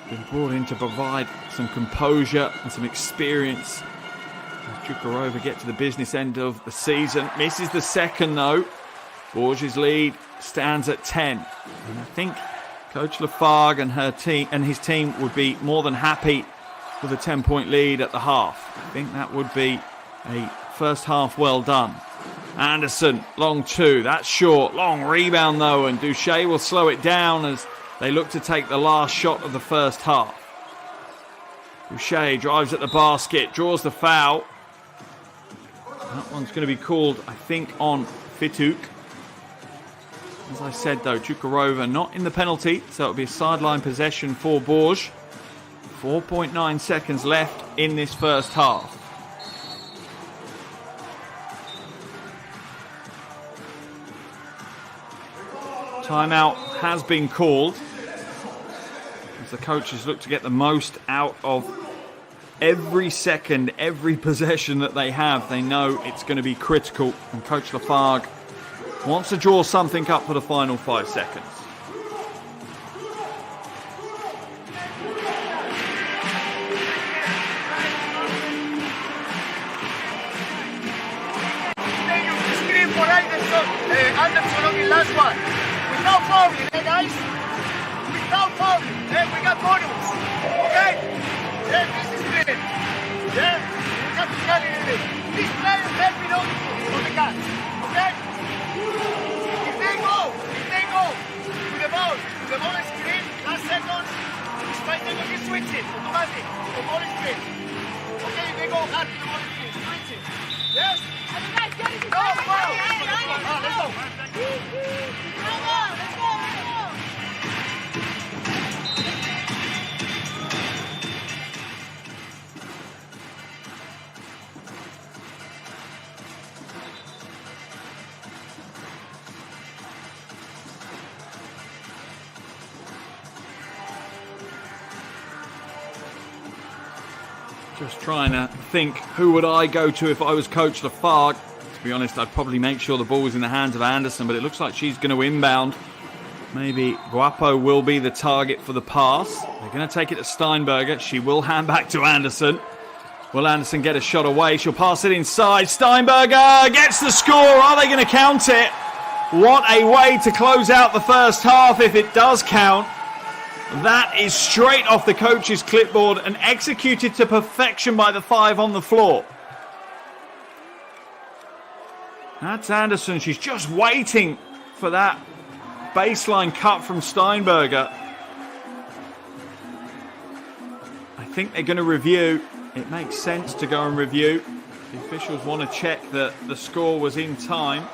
been brought in to provide some composure and some experience. Chukarova get to the business end of the season. Misses the second, though. Bourges' lead stands at 10. And I think Coach Lafargue and his team would be more than happy with a 10-point lead at the half. I think that would be a first half well done. Anderson, long 2. That's short. Long rebound, though, and Duche will slow it down as they look to take the last shot of the first half. Duche drives at the basket, draws the foul. That one's going to be called, I think, on Fituk. As I said, though, Chukarova not in the penalty, so it'll be a sideline possession for Bourges. 4.9 seconds left in this first half. Timeout has been called as the coaches look to get the most out of every second, every possession that they have. They know it's going to be critical, and Coach Lafargue wants to draw something up for the final 5 seconds. Screen for Anderson on the last one. Without fouling, guys? Without fouling. We got bonus. Okay? This is it. We got to get it. These players help me out on the guys. Okay? If they go to the ball is screen, last second, it's fine, they will switch it, automatic, the ball is screen. Okay, if they go hard to the ball is screen, switch it. Yes? No, foul! Let's go. Just trying to think, who would I go to if I was Coach Lafargue? To be honest, I'd probably make sure the ball was in the hands of Anderson, but it looks like she's going to inbound. Maybe Guapo will be the target for the pass. They're going to take it to Steinberger. She will hand back to Anderson. Will Anderson get a shot away? She'll pass it inside. Steinberger gets the score. Are they going to count it? What a way to close out the first half if it does count. That is straight off the coach's clipboard and executed to perfection by the 5 on the floor. That's Anderson. She's just waiting for that baseline cut from Steinberger. I think they're going to review. It makes sense to go and review. The officials want to check that the score was in time.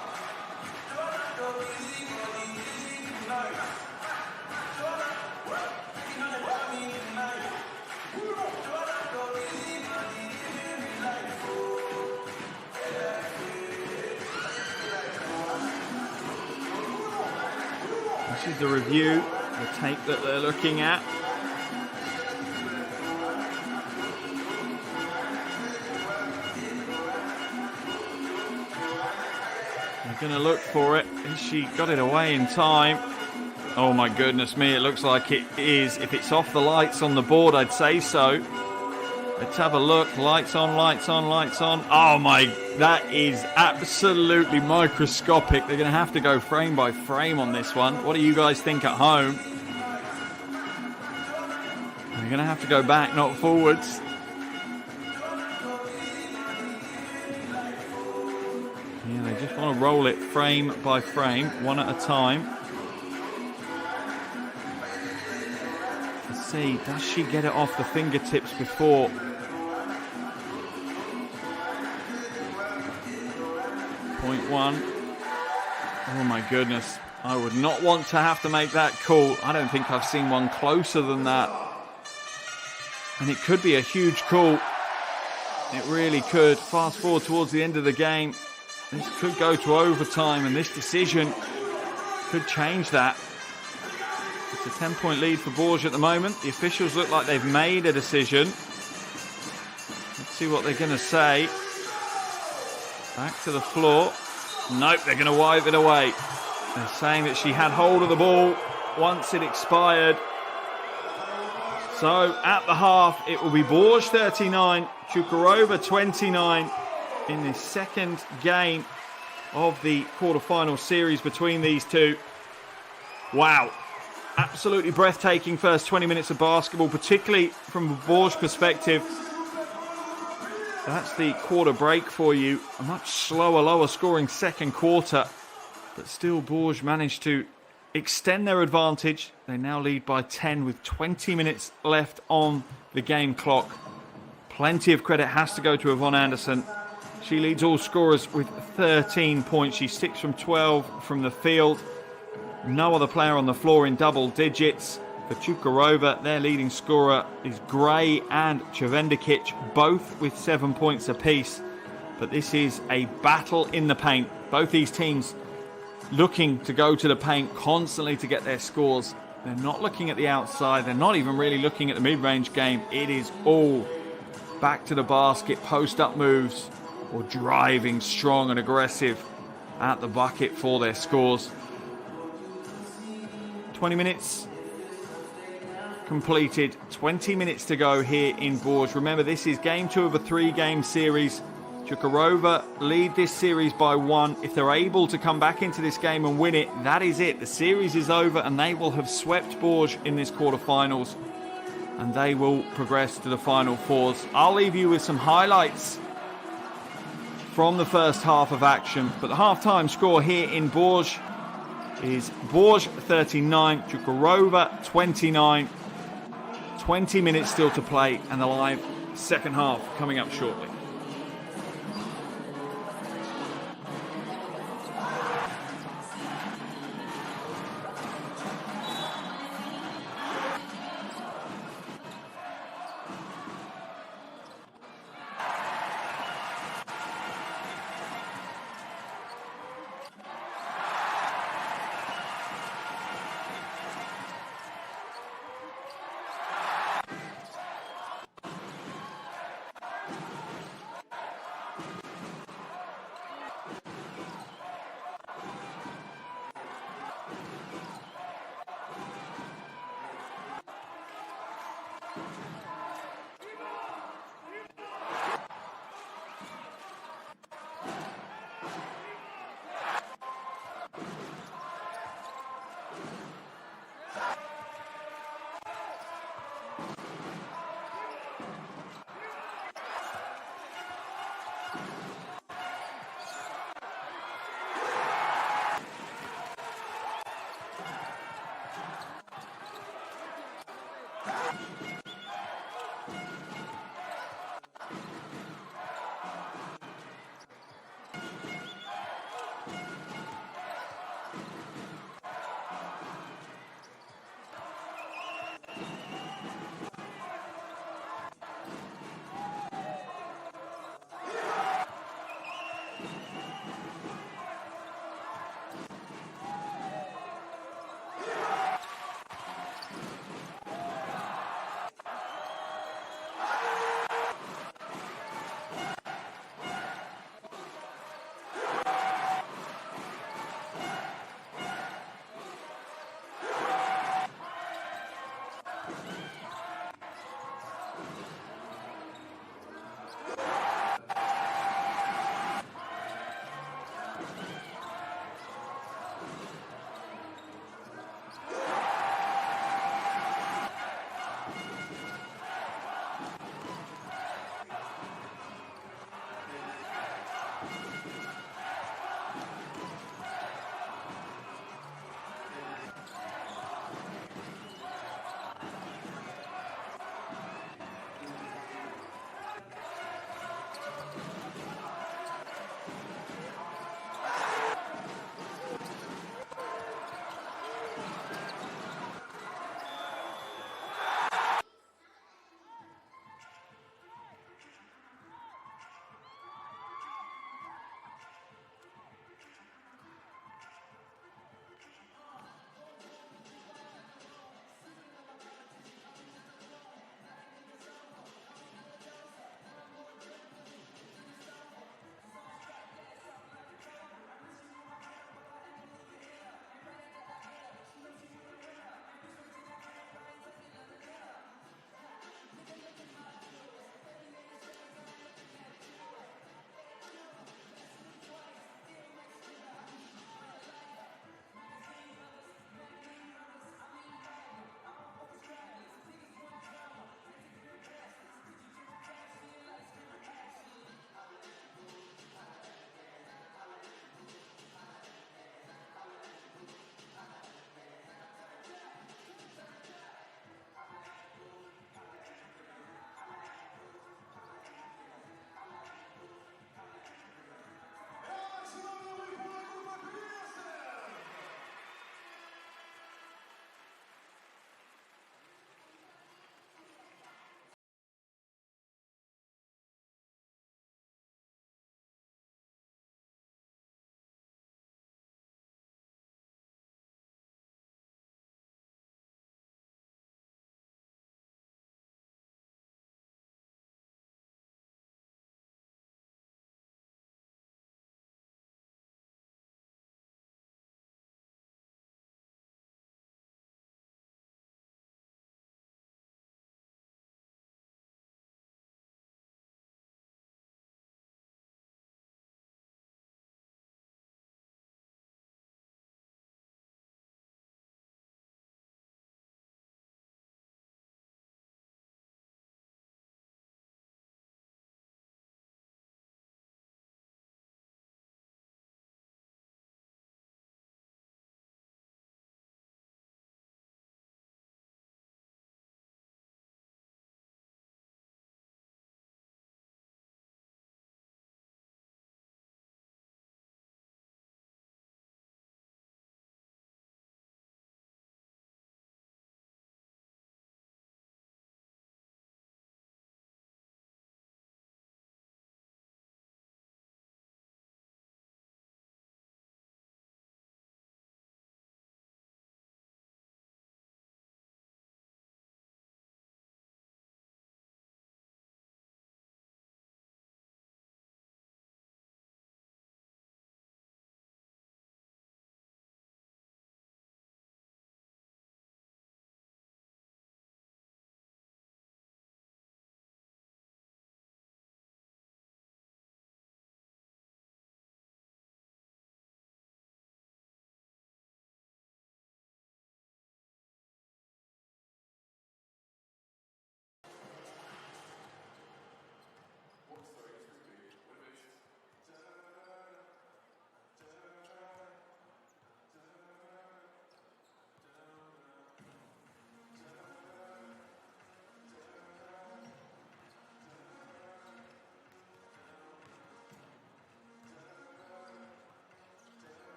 This is the review, the tape that they're looking at. They're going to look for it. Has she got it away in time? Oh my goodness me, it looks like it is. If it's off the lights on the board, I'd say so. Let's have a look. Lights on, lights on, lights on. Oh my, that is absolutely microscopic. They're going to have to go frame by frame on this one. What do you guys think at home? They're going to have to go back, not forwards. Yeah, they just want to roll it frame by frame, one at a time. Let's see, does she get it off the fingertips before? Point one. Oh my goodness. I would not want to have to make that call. I don't think I've seen one closer than that. And it could be a huge call. It really could. Fast forward towards the end of the game. This could go to overtime, and this decision could change that. It's a 10-point lead for Bourges at the moment. The officials look like they've made a decision. Let's see what they're going to say. Back to the floor. Nope, they're going to wipe it away. They're saying that she had hold of the ball once it expired. So at the half, it will be Bourges 39, Čukurova 29 in the second game of the quarterfinal series between these two. Wow. Absolutely breathtaking first 20 minutes of basketball, particularly from a Bourges perspective. That's the quarter break for you. A much slower, lower scoring second quarter. But still, Bourges managed to extend their advantage. They now lead by 10 with 20 minutes left on the game clock. Plenty of credit has to go to Yvonne Anderson. She leads all scorers with 13 points. She's 6 from 12 from the field. No other player on the floor in double digits. For Čukurova, their leading scorer is Gray and Čevendikic, both with 7 points apiece. But this is a battle in the paint. Both these teams looking to go to the paint constantly to get their scores. They're not looking at the outside. They're not even really looking at the mid-range game. It is all back to the basket, post-up moves, or driving strong and aggressive at the bucket for their scores. 20 minutes completed. 20 minutes to go here in Bourges. Remember, this is game 2 of a 3-game series. Čukurova lead this series by 1. If they're able to come back into this game and win it, that is it. The series is over and they will have swept Bourges in this quarterfinals and they will progress to the Final Fours. I'll leave you with some highlights from the first half of action. But the halftime score here in Bourges is Bourges 39, Čukurova 29. 20 minutes still to play and the live second half coming up shortly.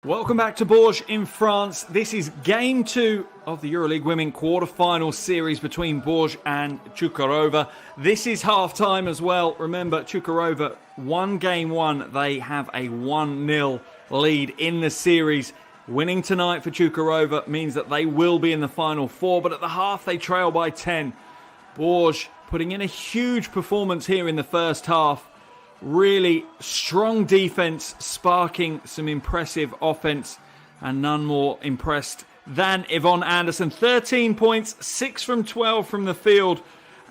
Welcome back to Bourges in France. This is game 2 of the EuroLeague Women quarter-final series between Bourges and Čukurova. This is half-time as well. Remember, Čukurova won game 1. They have a 1-0 lead in the series. Winning tonight for Čukurova means that they will be in the final 4, but at the half they trail by 10. Bourges putting in a huge performance here in the first half. Really strong defense, sparking some impressive offense, and none more impressed than Yvonne Anderson. 13 points, 6 from 12 from the field.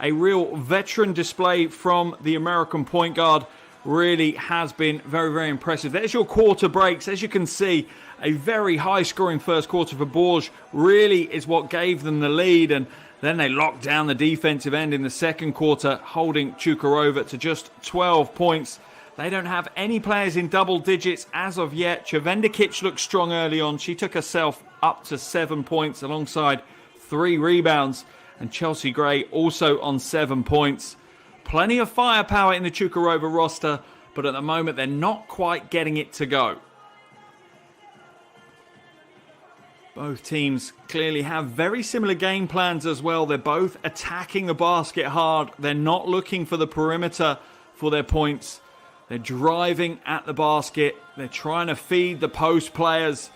A real veteran display from the American point guard. Really has been very, very impressive. There's your quarter breaks. As you can see, a very high-scoring first quarter for Bourges really is what gave them the lead, and then they locked down the defensive end in the second quarter, holding Čukurova to just 12 points. They don't have any players in double digits as of yet. Čevendikić looked strong early on. She took herself up to 7 points alongside 3 rebounds. And Chelsea Gray also on 7 points. Plenty of firepower in the Čukurova roster, but at the moment they're not quite getting it to go. Both teams clearly have very similar game plans as well. They're both attacking the basket hard. They're not looking for the perimeter for their points. They're driving at the basket. They're trying to feed the post players.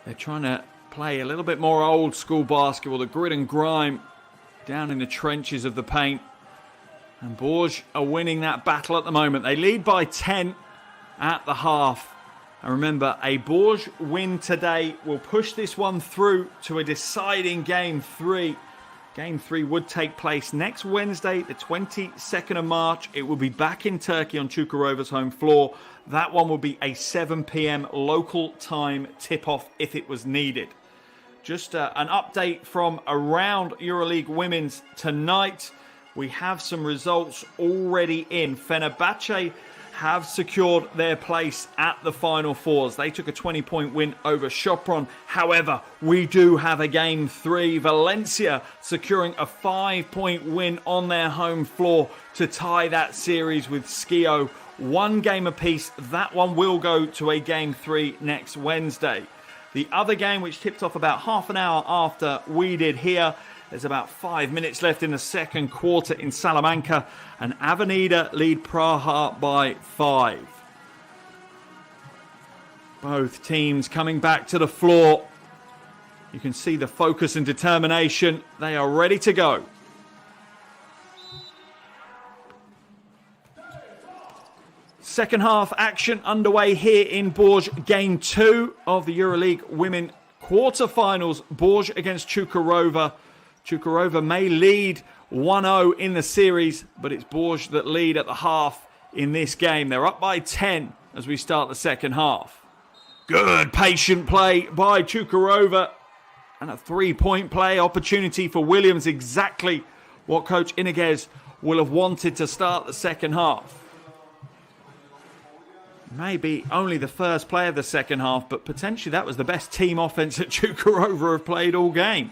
They're trying to play a little bit more old school basketball, the grit and grime down in the trenches of the paint. And Bourges are winning that battle at the moment. They lead by 10 at the half. And remember, a Bourges win today will push this one through to a deciding Game 3. Game 3 would take place next Wednesday, the 22nd of March. It will be back in Turkey on Čukurova's home floor. That one will be a 7 p.m. local time tip-off if it was needed. Just an update from around EuroLeague Women's tonight. We have some results already in. Fenerbahce have secured their place at the Final Fours. They took a 20-point win over Sopron. However, we do have a Game 3. Valencia securing a 5-point win on their home floor to tie that series with Skio. 1 game apiece. That one will go to a Game 3 next Wednesday. The other game, which tipped off about half an hour after we did here, there's about 5 minutes left in the second quarter in Salamanca, and Avenida lead Praha by 5. Both teams coming back to the floor. You can see the focus and determination. They are ready to go. Second half action underway here in Bourges. Game 2 of the EuroLeague Women quarterfinals. Bourges against Čukurova. Čukurova may lead 1-0 in the series, but it's Bourges that lead at the half in this game. They're up by 10 as we start the second half. Good patient play by Čukurova, and a 3-point play opportunity for Williams. Exactly what Coach Iniguez will have wanted to start the second half. Maybe only the first play of the second half, but potentially that was the best team offense that Čukurova have played all game.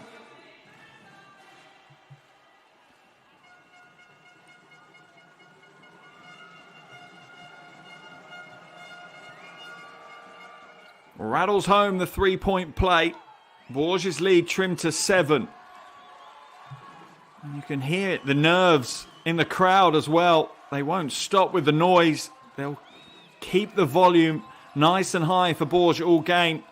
Rattles home the 3-point play. Bourges' lead trimmed to 7. And you can hear it, the nerves in the crowd as well. They won't stop with the noise. They'll keep the volume nice and high for Bourges all game.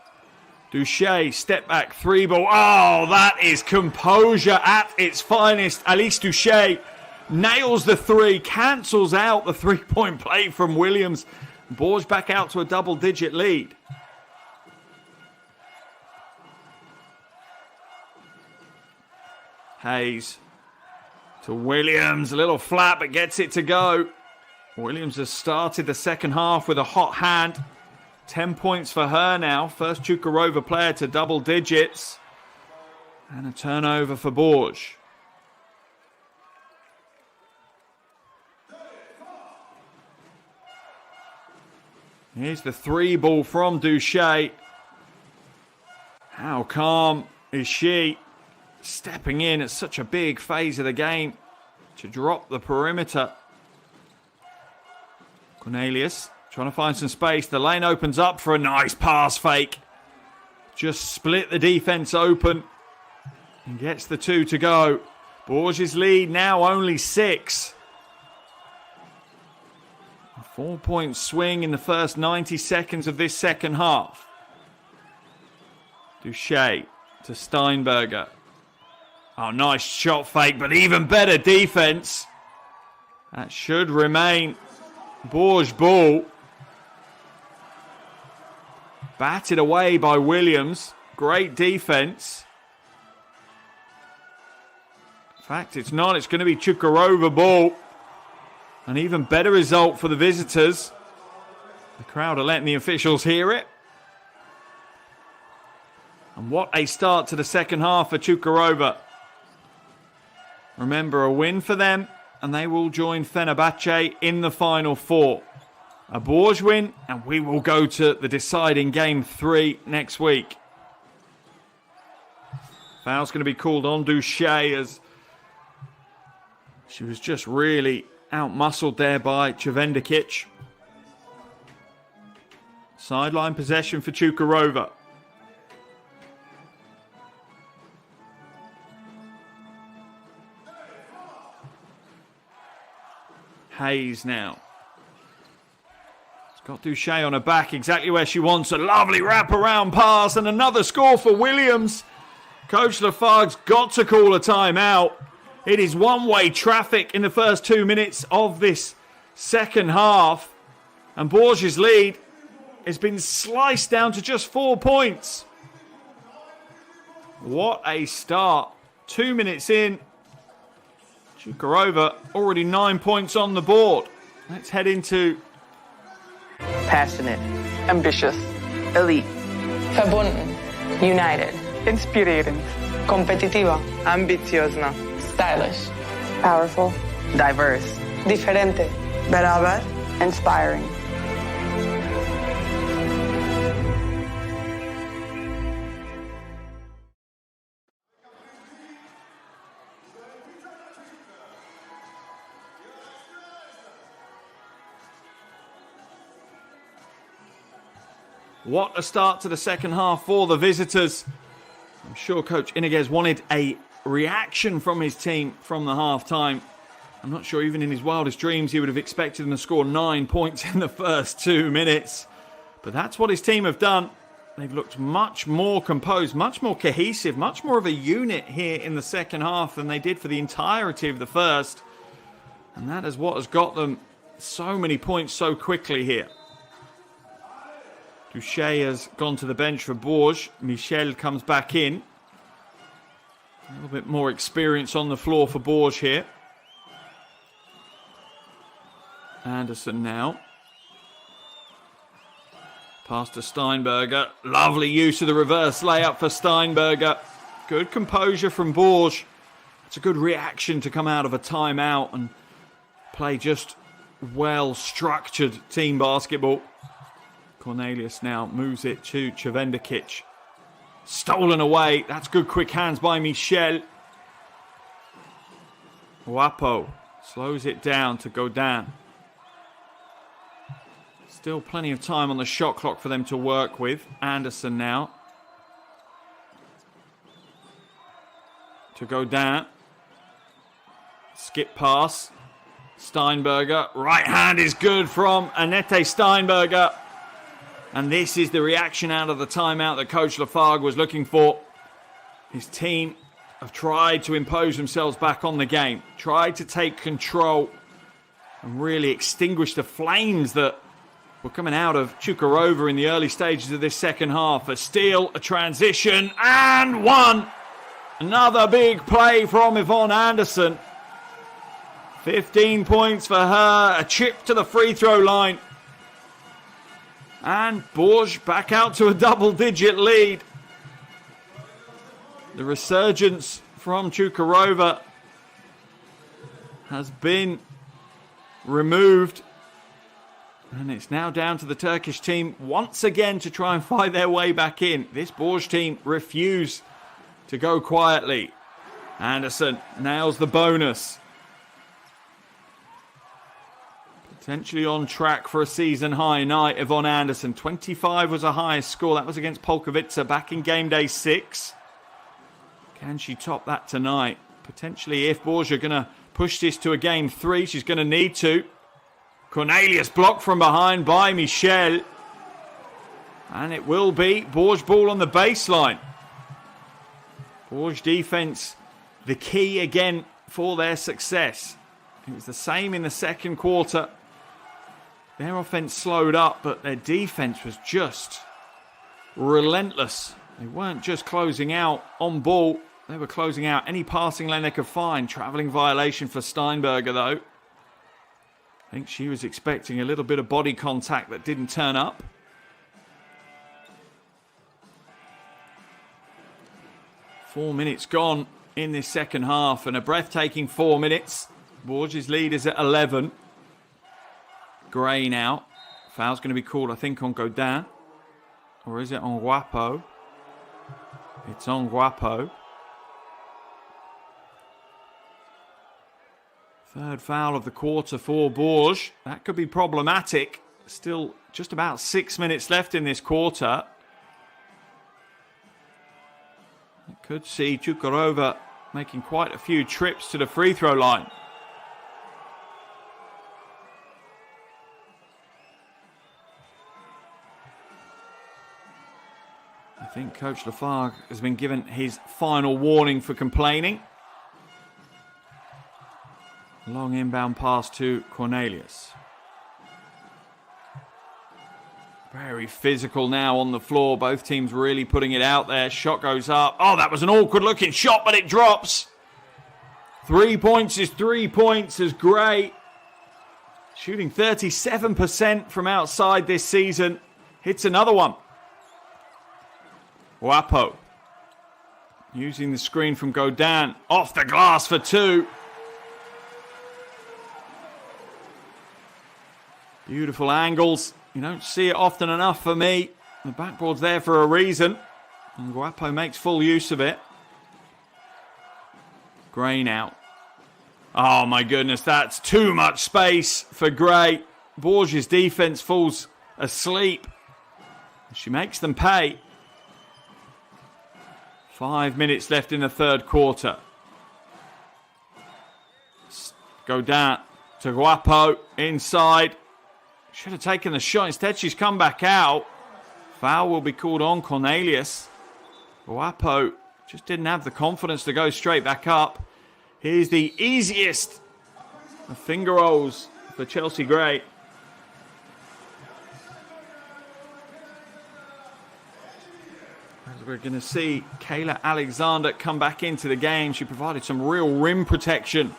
Duché, step back 3 ball. Oh, that is composure at its finest. Alice Duché nails the 3, cancels out the 3-point play from Williams. Bourges back out to a double-digit lead. Hayes to Williams, a little flat, but gets it to go. Williams has started the second half with a hot hand. 10 points for her now. First Čukurova player to double digits. And a turnover for Bourges. Here's the 3 ball from Duché. How calm is she? Stepping in at such a big phase of the game to drop the perimeter. Cornelius Trying to find some space. The lane opens up for a nice pass fake. Just split the defense open and gets the 2 to go. Bourges' lead now only 6. A 4-point swing in the first 90 seconds of this second half. Duche to Steinberger. Oh, nice shot fake, but even better defense. That should remain Bourges ball. Batted away by Williams. Great defense. In fact, it's not. It's going to be Chukarova ball. An even better result for the visitors. The crowd are letting the officials hear it. And what a start to the second half for Chukarova. Remember, a win for them, and they will join Fenerbahce in the Final Four. A Bourges win, and we will go to the deciding Game 3 next week. Foul's going to be called on Duche as she was just really out-muscled there by Čevendikić. Sideline possession for Chukarova. Hayes now. It's got Duche on her back, exactly where she wants. A lovely wraparound pass and another score for Williams. Coach Lafargue's got to call a timeout. It is one-way traffic in the first 2 minutes of this second half. And Bourges' lead has been sliced down to just 4 points. What a start. 2 minutes in. Chukarova already 9 points on the board. Let's head into... Passionate, ambitious, elite, verbunden, united, inspirierend, competitiva, ambiciozna, stylish, powerful, diverse, diferente, beraber, inspiring. What a start to the second half for the visitors. I'm sure Coach Iniguez wanted a reaction from his team from the half-time. I'm not sure even in his wildest dreams he would have expected them to score 9 points in the first 2 minutes. But that's what his team have done. They've looked much more composed, much more cohesive, much more of a unit here in the second half than they did for the entirety of the first. And that is what has got them so many points so quickly here. Duche has gone to the bench for Bourges. Michel comes back in. A little bit more experience on the floor for Bourges here. Anderson now. Pass to Steinberger. Lovely use of the reverse layup for Steinberger. Good composure from Bourges. It's a good reaction to come out of a timeout and play just well-structured team basketball. Cornelius now moves it to Čevendikić. Stolen away. That's good quick hands by Michel. Wapo slows it down to Godin. Still plenty of time on the shot clock for them to work with. Anderson now. To Godin. Skip pass. Steinberger. Right hand is good from Annette Steinberger. And this is the reaction out of the timeout that Coach Lafargue was looking for. His team have tried to impose themselves back on the game. Tried to take control and really extinguish the flames that were coming out of Chukarova in the early stages of this second half. A steal, a transition, and one. Another big play from Yvonne Anderson. 15 points for her. A chip to the free throw line. And Bourges back out to a double-digit lead. The resurgence from Chukarova has been removed. And it's now down to the Turkish team once again to try and fight their way back in. This Bourges team refuse to go quietly. Anderson nails the bonus. Potentially on track for a season high night. Yvonne Anderson, 25 was her highest score. That was against Polkowice back in game day 6. Can she top that tonight? Potentially, if Bourges are going to push this to a game 3, she's going to need to. Cornelius blocked from behind by Michel. And it will be Bourges ball on the baseline. Bourges defense, the key again for their success. It was the same in the second quarter. Their offense slowed up, but their defense was just relentless. They weren't just closing out on ball. They were closing out any passing lane they could find. Traveling violation for Steinberger, though. I think she was expecting a little bit of body contact that didn't turn up. Four minutes gone in this second half, and a breathtaking 4 minutes. Bourges' lead is at 11. Gray now. Foul's going to be called, I think, on Godin. Or is it on Guapo? It's on Guapo. Third foul of the quarter for Bourges. That could be problematic. Still just about 6 minutes left in this quarter. Could see Chukarova making quite a few trips to the free throw line. I think Coach Lafargue has been given his final warning for complaining. Long inbound pass to Cornelius. Very physical now on the floor. Both teams really putting it out there. Shot goes up. Oh, that was an awkward looking shot, but it drops. 3 points is 3 points as Gray, shooting 37% from outside this season, hits another one. Guapo using the screen from Godin. Off the glass for 2. Beautiful angles. You don't see it often enough for me. The backboard's there for a reason. And Guapo makes full use of it. Gray now. Oh my goodness, that's too much space for Gray. Bourges' defense falls asleep. She makes them pay. 5 minutes left in the third quarter. Godin to Guapo inside. Should have taken the shot. Instead, she's come back out. Foul will be called on Cornelius. Guapo just didn't have the confidence to go straight back up. Here's the easiest of finger rolls for Chelsea Gray. As we're going to see Kayla Alexander come back into the game. She provided some real rim protection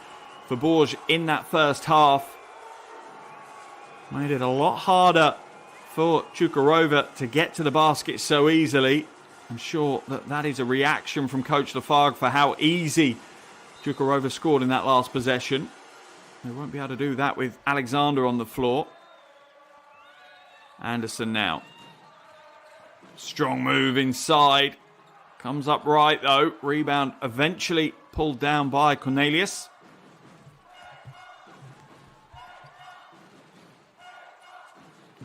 for Bourges in that first half. Made it a lot harder for Chukarova to get to the basket so easily. I'm sure that is a reaction from Coach Lafargue for how easy Chukarova scored in that last possession. They won't be able to do that with Alexander on the floor. Anderson now. Strong move inside. Comes up right though. Rebound eventually pulled down by Cornelius.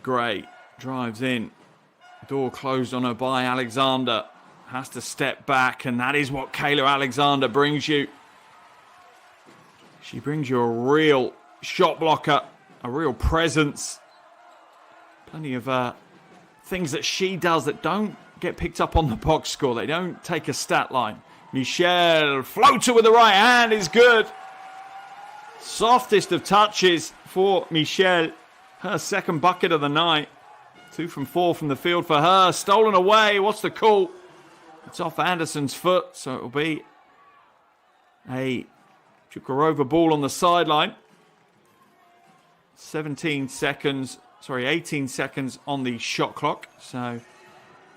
Gray drives in. Door closed on her by Alexander. Has to step back, and that is what Kayla Alexander brings you. She brings you a real shot blocker, a real presence. Plenty of things that she does that don't get picked up on the box score. They don't take a stat line. Michel, floater with the right hand is good. Softest of touches for Michel. Her second bucket of the night. 2 from 4 from the field for her. Stolen away. What's the call? It's off Anderson's foot, so it'll be a Chukarova ball on the sideline. 18 seconds on the shot clock, so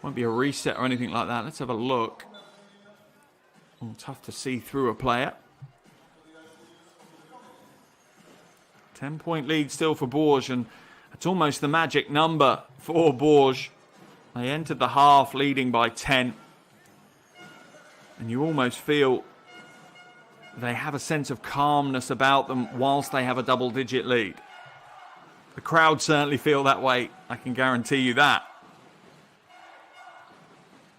won't be a reset or anything like that. Let's have a look. Oh, tough to see through a player. 10-point lead still for Bourges, and it's almost the magic number for Bourges. They entered the half leading by 10. And you almost feel they have a sense of calmness about them whilst they have a double-digit lead. The crowd certainly feel that way. I can guarantee you that.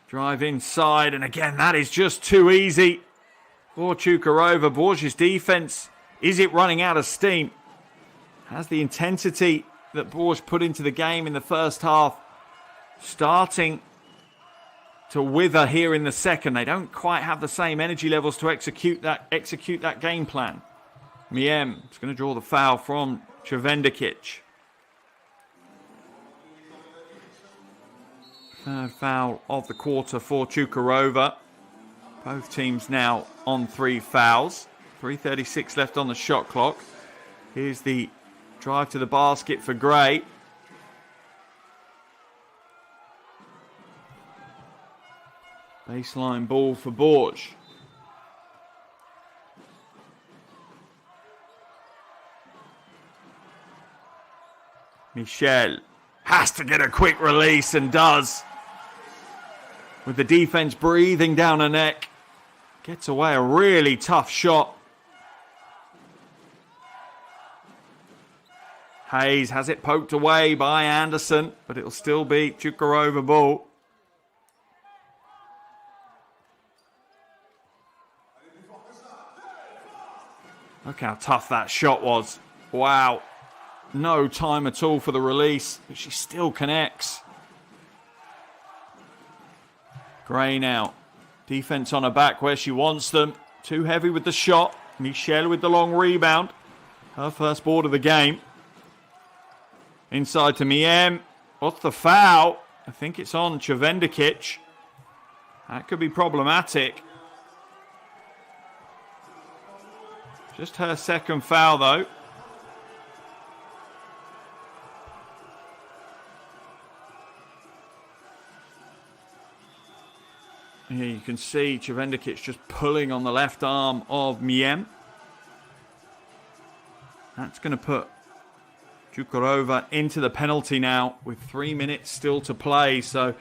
Drive inside, and again, that is just too easy for Čukurova. Bourges' defense, is it running out of steam? Has the intensity that Bourges put into the game in the first half starting to wither here in the second? They don't quite have the same energy levels to execute that game plan. Miem is going to draw the foul from Čevendikić. Third foul of the quarter for Čukurova. Both teams now on 3 fouls. 3:36 left on the shot clock. Here's the drive to the basket for Gray. Baseline ball for Bourges. Michel has to get a quick release and does. With the defense breathing down her neck. Gets away a really tough shot. Hayes has it poked away by Anderson, but it'll still be Čukurova ball. Look how tough that shot was. Wow. No time at all for the release, but she still connects. Gray now. Defense on her back where she wants them. Too heavy with the shot. Michel with the long rebound. Her first board of the game. Inside to Miem. What's the foul? I think it's on Čevendikić. That could be problematic. Just her second foul though. Here you can see Čevendikić just pulling on the left arm of Miem. That's going to put Čukurova into the penalty now with 3 minutes still to play. So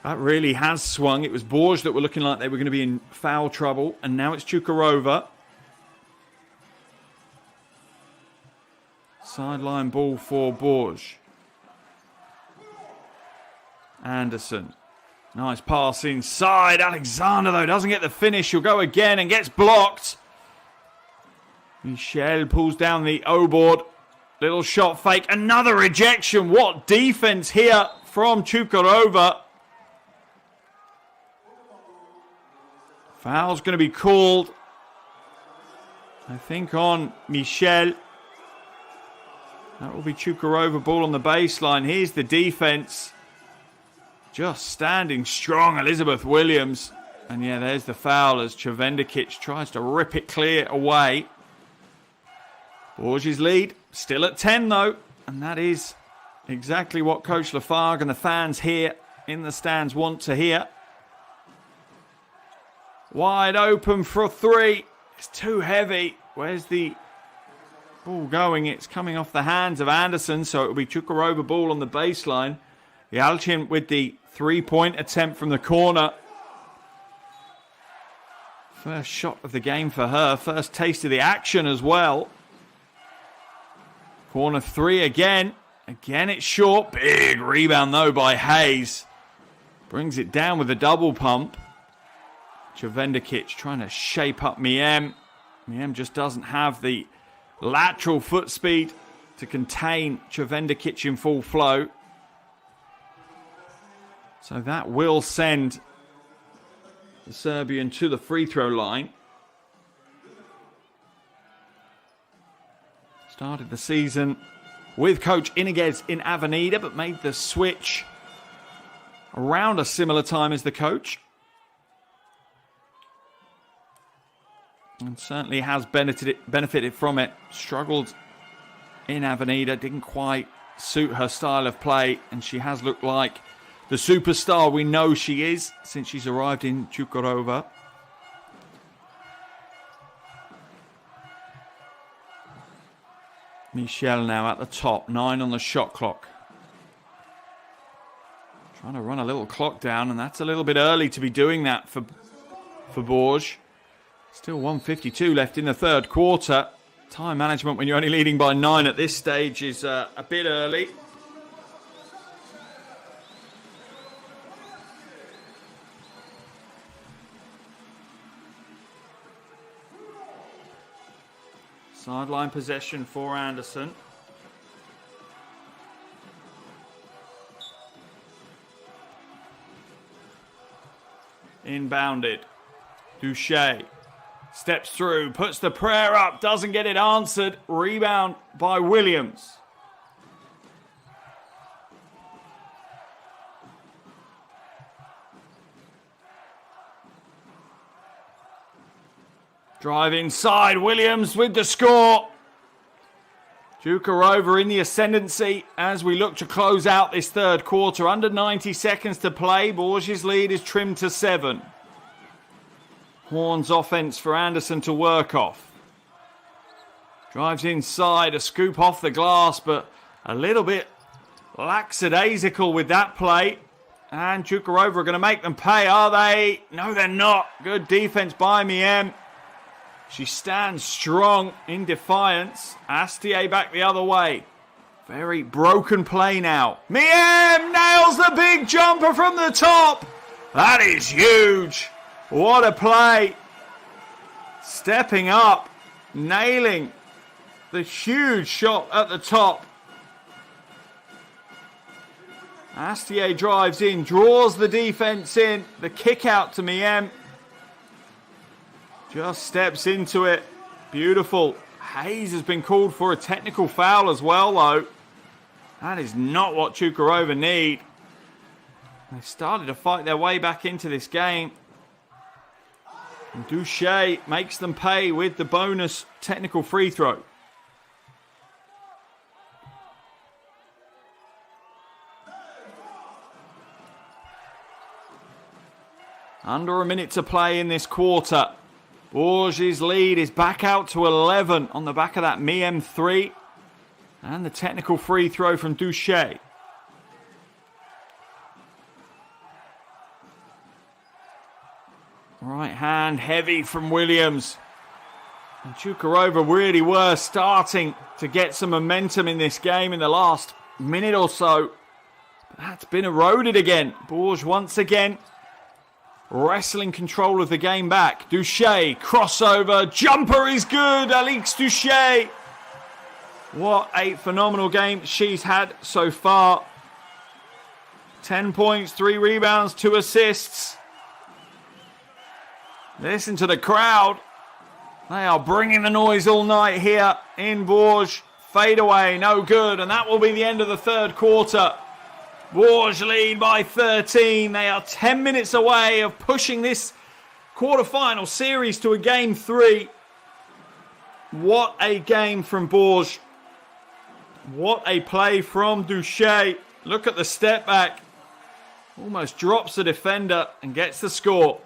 that really has swung. It was Bourges that were looking like they were going to be in foul trouble. And now it's Čukurova. Sideline ball for Bourges. Anderson. Nice pass inside. Alexander, though, doesn't get the finish. She'll go again and gets blocked. Michel pulls down the O-board. Little shot fake. Another rejection. What defense here from Čukurova. Foul's going to be called, I think, on Michel. That will be Čukurova ball on the baseline. Here's the defense. Just standing strong, Elizabeth Williams. And yeah, there's the foul as Čevendikić tries to rip it clear away. Bourges' lead, still at 10 though. And that is exactly what Coach Lafargue and the fans here in the stands want to hear. Wide open for 3. It's too heavy. Where's the ball going? It's coming off the hands of Anderson, so it will be Čukurova ball on the baseline. Yalchin with the 3-point attempt from the corner. First shot of the game for her. First taste of the action as well. Corner 3 again. Again it's short. Big rebound though by Hayes. Brings it down with a double pump. Čevendikić trying to shape up Miem. Miem just doesn't have the lateral foot speed to contain Čevendikić in full flow. So that will send the Serbian to the free throw line. Started the season with Coach Iniguez in Avenida, but made the switch around a similar time as the coach. And certainly has benefited from it. Struggled in Avenida, didn't quite suit her style of play, and she has looked like the superstar we know she is since she's arrived in Čukurova. Michel now at the top, 9 on the shot clock. Trying to run a little clock down, and that's a little bit early to be doing that for Bourges. Still 1:52 left in the third quarter. Time management when you're only leading by 9 at this stage is a bit early. Sideline possession for Anderson. Inbounded. Duche steps through, puts the prayer up, doesn't get it answered. Rebound by Williams. Drive inside, Williams with the score. Djukarova in the ascendancy as we look to close out this third quarter. Under 90 seconds to play. Bourges' lead is trimmed to 7. Horn's offense for Anderson to work off. Drives inside, a scoop off the glass, but a little bit lackadaisical with that play. And Djukarova are going to make them pay, are they? No, they're not. Good defense by Miem. She stands strong in defiance. Astier back the other way. Very broken play now. Miem nails the big jumper from the top. That is huge. What a play. Stepping up, nailing the huge shot at the top. Astier drives in, draws the defense in. The kick out to Miem. Just steps into it. Beautiful. Hayes has been called for a technical foul as well, though. That is not what Djukarova need. They've started to fight their way back into this game. And Duche makes them pay with the bonus technical free throw. Under a minute to play in this quarter. Bourges' lead is back out to 11 on the back of that Miem 3. And the technical free throw from Duche. Right hand heavy from Williams. And Djukarova really were starting to get some momentum in this game in the last minute or so. But that's been eroded again. Bourges once again wrestling control of the game back. Duche, crossover, jumper is good. Alix Duche. What a phenomenal game she's had so far. 10 points, 3 rebounds, 2 assists. Listen to the crowd. They are bringing the noise all night here in Bourges. Fade away, no good. And that will be the end of the third quarter. Bourges lead by 13. They are 10 minutes away of pushing this quarterfinal series to a game 3. What a game from Bourges. What a play from Duche. Look at the step back. Almost drops the defender and gets the score.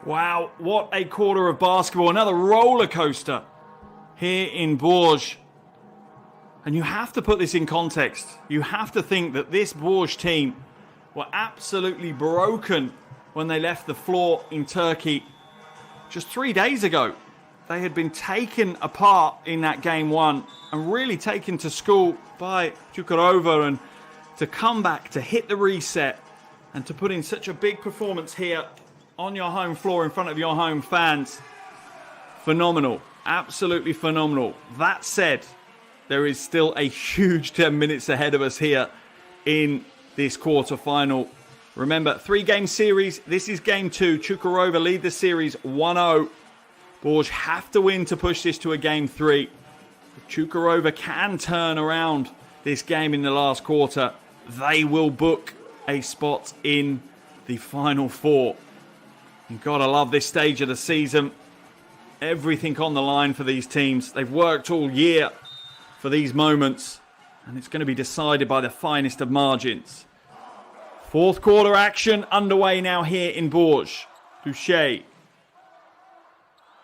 Wow, what a quarter of basketball. Another roller coaster here in Bourges. And you have to put this in context. You have to think that this Bourges team were absolutely broken when they left the floor in Turkey just 3 days ago. They had been taken apart in that game 1 and really taken to school by Djukarova, and to come back, to hit the reset and to put in such a big performance here on your home floor in front of your home fans. Phenomenal. Absolutely phenomenal. That said, there is still a huge 10 minutes ahead of us here in this quarterfinal. Remember, 3-game series. This is game 2. Čukurova lead the series 1-0. Bourges have to win to push this to a game 3. Čukurova can turn around this game in the last quarter. They will book a spot in the Final Four. You've got to love this stage of the season. Everything on the line for these teams. They've worked all year for these moments, and it's going to be decided by the finest of margins. Fourth quarter action underway now here in Bourges. Boucher.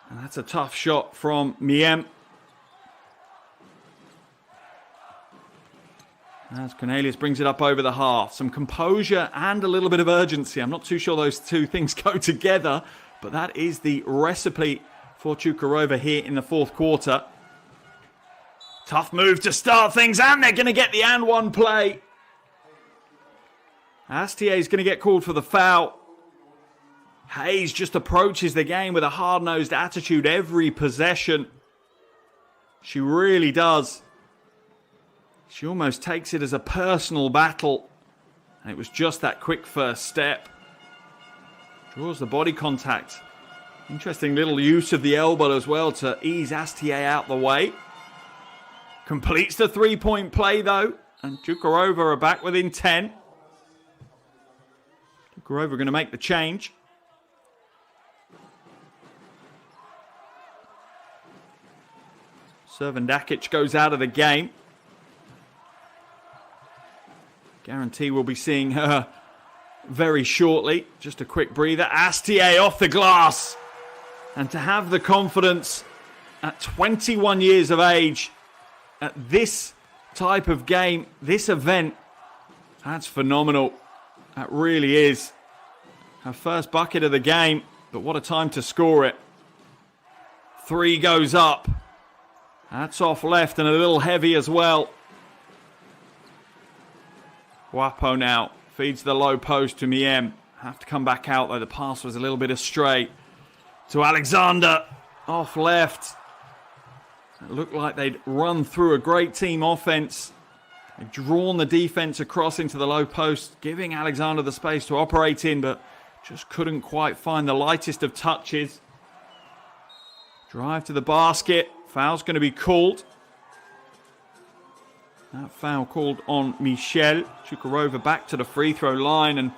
And that's a tough shot from Miem. As Cornelius brings it up over the half. Some composure and a little bit of urgency. I'm not too sure those two things go together, but that is the recipe for Čukurova here in the fourth quarter. Tough move to start things, and they're going to get the and one play. Astier is going to get called for the foul. Hayes just approaches the game with a hard-nosed attitude every possession. She really does. She almost takes it as a personal battle. And it was just that quick first step. Draws the body contact. Interesting little use of the elbow as well to ease Astier out the way. Completes the three-point play though. And Čukurova are back within 10. Čukurova going to make the change. Servan-Dakic goes out of the game. Guarantee we'll be seeing her very shortly. Just a quick breather. Astier off the glass. And to have the confidence at 21 years of age at this type of game, this event, that's phenomenal. That really is. Her first bucket of the game, but what a time to score it. 3 goes up. That's off left and a little heavy as well. Guapo now feeds the low post to Miem. Have to come back out though. The pass was a little bit astray. To Alexander. Off left. It looked like they'd run through a great team offense. They've drawn the defense across into the low post, giving Alexander the space to operate in, but just couldn't quite find the lightest of touches. Drive to the basket. Foul's going to be called. That foul called on Michel. Čukurova back to the free throw line. And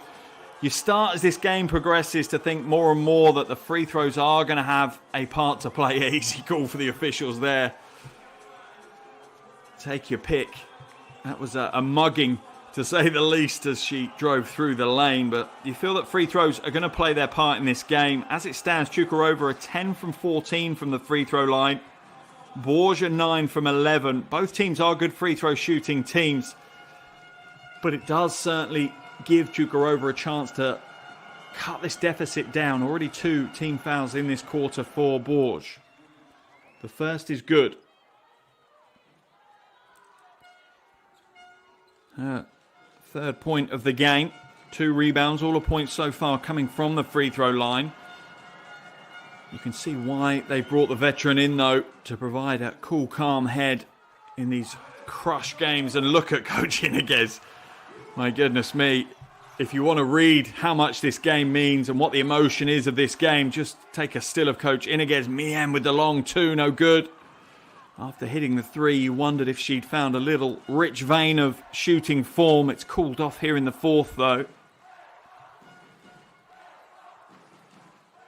you start as this game progresses to think more and more that the free throws are going to have a part to play. Easy call for the officials there. Take your pick. That was a mugging, to say the least, as she drove through the lane. But you feel that free throws are going to play their part in this game. As it stands, Čukurova are 10 from 14 from the free throw line. Bourges 9 from 11. Both teams are good free throw shooting teams. But it does certainly give Čukurova a chance to cut this deficit down. Already 2 team fouls in this quarter for Bourges. The first is good. Third point of the game. 2 rebounds, all the points so far coming from the free throw line. You can see why they brought the veteran in, though, to provide a cool, calm head in these crush games. And look at Coach Iniguez. My goodness me. If you want to read how much this game means and what the emotion is of this game, just take a still of Coach Iniguez. Miem with the long 2, no good. After hitting the 3, you wondered if she'd found a little rich vein of shooting form. It's cooled off here in the fourth, though.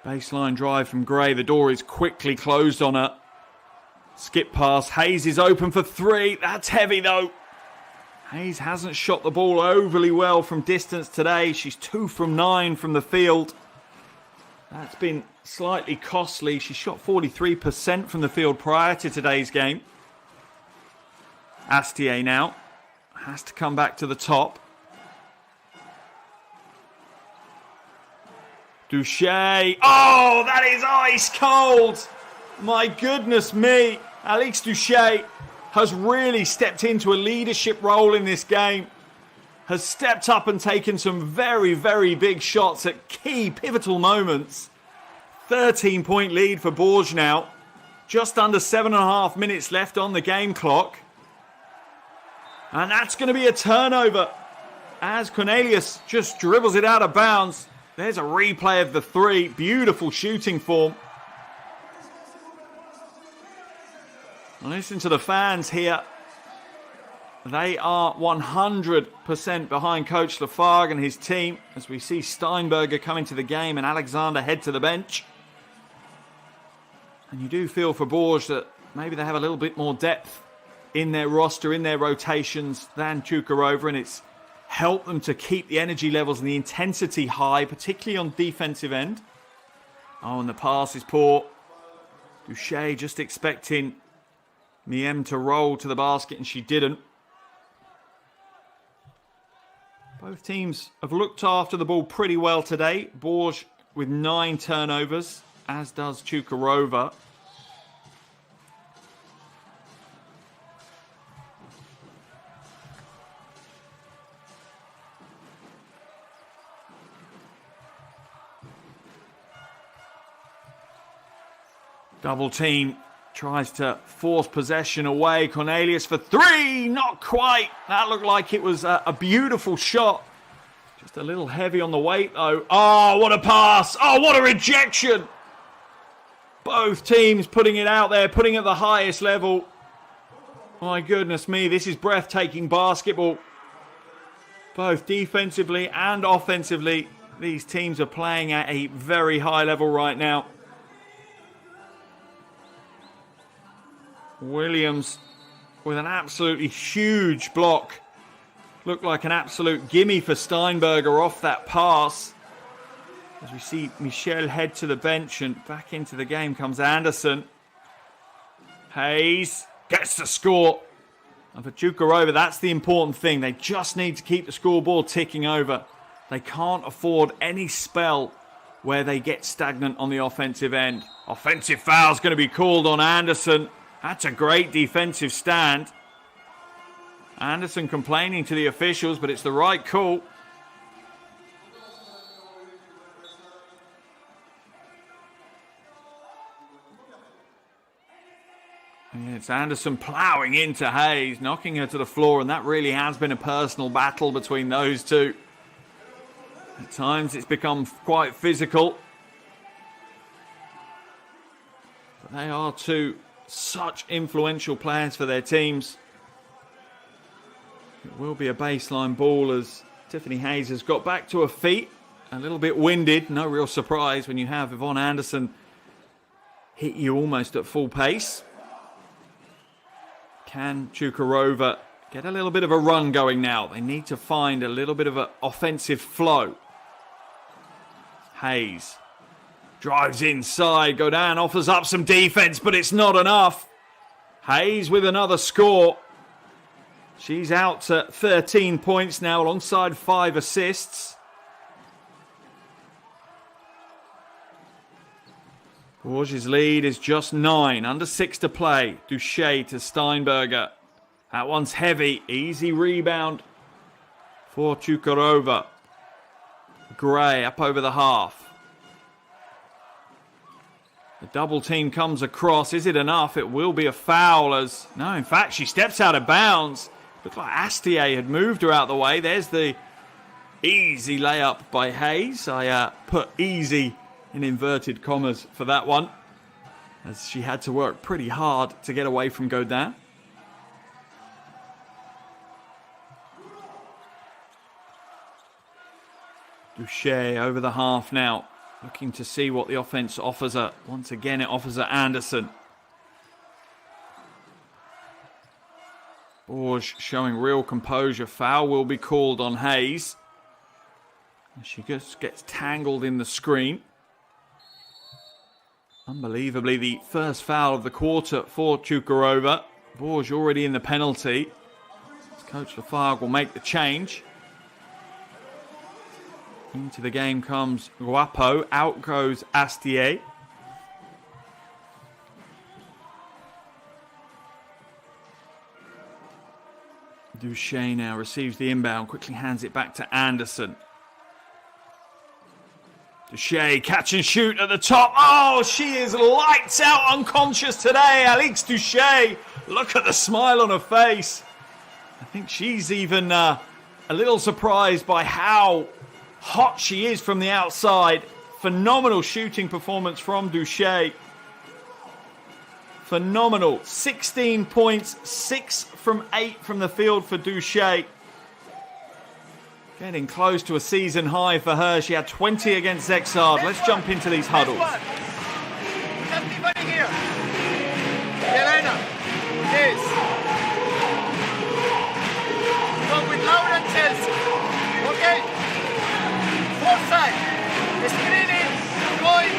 Baseline drive from Gray. The door is quickly closed on her. Skip pass. Hayes is open for 3. That's heavy, though. Hayes hasn't shot the ball overly well from distance today. She's 2 from 9 from the field. That's been slightly costly. She shot 43% from the field prior to today's game. Astier now has to come back to the top. Duche. Oh, that is ice cold. My goodness me. Alex Duche has really stepped into a leadership role in this game. Has stepped up and taken some very, very big shots at key pivotal moments. 13-point lead for Bourges now. Just under 7.5 minutes left on the game clock. And that's going to be a turnover. as Cornelius just dribbles it out of bounds. There's a replay of the three. Beautiful shooting form. Listen to the fans here. They are 100% behind Coach Lafargue and his team as we see Steinberger come into the game and Alexander head to the bench. And you do feel for Bourges that maybe they have a little bit more depth in their roster, in their rotations than Čukurova, and it's helped them to keep the energy levels and the intensity high, particularly on defensive end. Oh, and the pass is poor. Boucher just expecting Miem to roll to the basket, and she didn't. Both teams have looked after the ball pretty well today. Bourges with 9 turnovers, as does Čukurova. Double team tries to force possession away. Cornelius for 3, not quite. That looked like it was a beautiful shot. Just a little heavy on the weight though. Oh, what a pass. Oh, what a rejection. Both teams putting it out there, putting it at the highest level. My goodness me, this is breathtaking basketball. Both defensively and offensively, these teams are playing at a very high level right now. Williams with an absolutely huge block. Looked like an absolute gimme for Steinberger off that pass. As we see Michel head to the bench and back into the game comes Anderson. Hayes gets the score. And for Čukurova, that's the important thing. They just need to keep the scoreboard ticking over. They can't afford any spell where they get stagnant on the offensive end. Offensive foul's going to be called on Anderson. That's a great defensive stand. Anderson complaining to the officials, but it's the right call. And it's Anderson ploughing into Hayes, knocking her to the floor, and that really has been a personal battle between those two. At times it's become quite physical. But they are two such influential players for their teams. It will be a baseline ball as Tiffany Hayes has got back to her feet. A little bit winded, no real surprise when you have Yvonne Anderson hit you almost at full pace. Can Čukurova get a little bit of a run going now? They need to find a little bit of an offensive flow. Hayes drives inside, Godin offers up some defense, but it's not enough. Hayes with another score. She's out to 13 points now alongside 5 assists. Bourges' lead is just 9, under 6 to play. Duché to Steinberger. That one's heavy, easy rebound for Čukurova. Gray up over the half. The double team comes across. Is it enough? It will be a foul as... No, in fact, she steps out of bounds. Looked like Astier had moved her out the way. There's the easy layup by Hayes. I put easy in inverted commas for that one, as she had to work pretty hard to get away from Godin. Duché over the half now. Looking to see what the offense offers her. Once again, it offers her Anderson. Bourges showing real composure. Foul will be called on Hayes. She just gets tangled in the screen. Unbelievably, the first foul of the quarter for Čukurova. Bourges already in the penalty. Coach Lafargue will make the change. Into the game comes Guapo. Out goes Astier. Duché now receives the inbound. Quickly hands it back to Anderson. Duché catch and shoot at the top. Oh, she is lights out unconscious today. Alix Duché. Look at the smile on her face. I think she's even a little surprised by how hot she is from the outside. Phenomenal shooting performance from Bourges. Phenomenal. 16 points, 6 from 8 from the field for Bourges. Getting close to a season high for her. She had 20 against Zexard. Let's jump into these huddles. Elena, yes. Go with Laura and Chelsea. Okay? Foresight. Screening, going,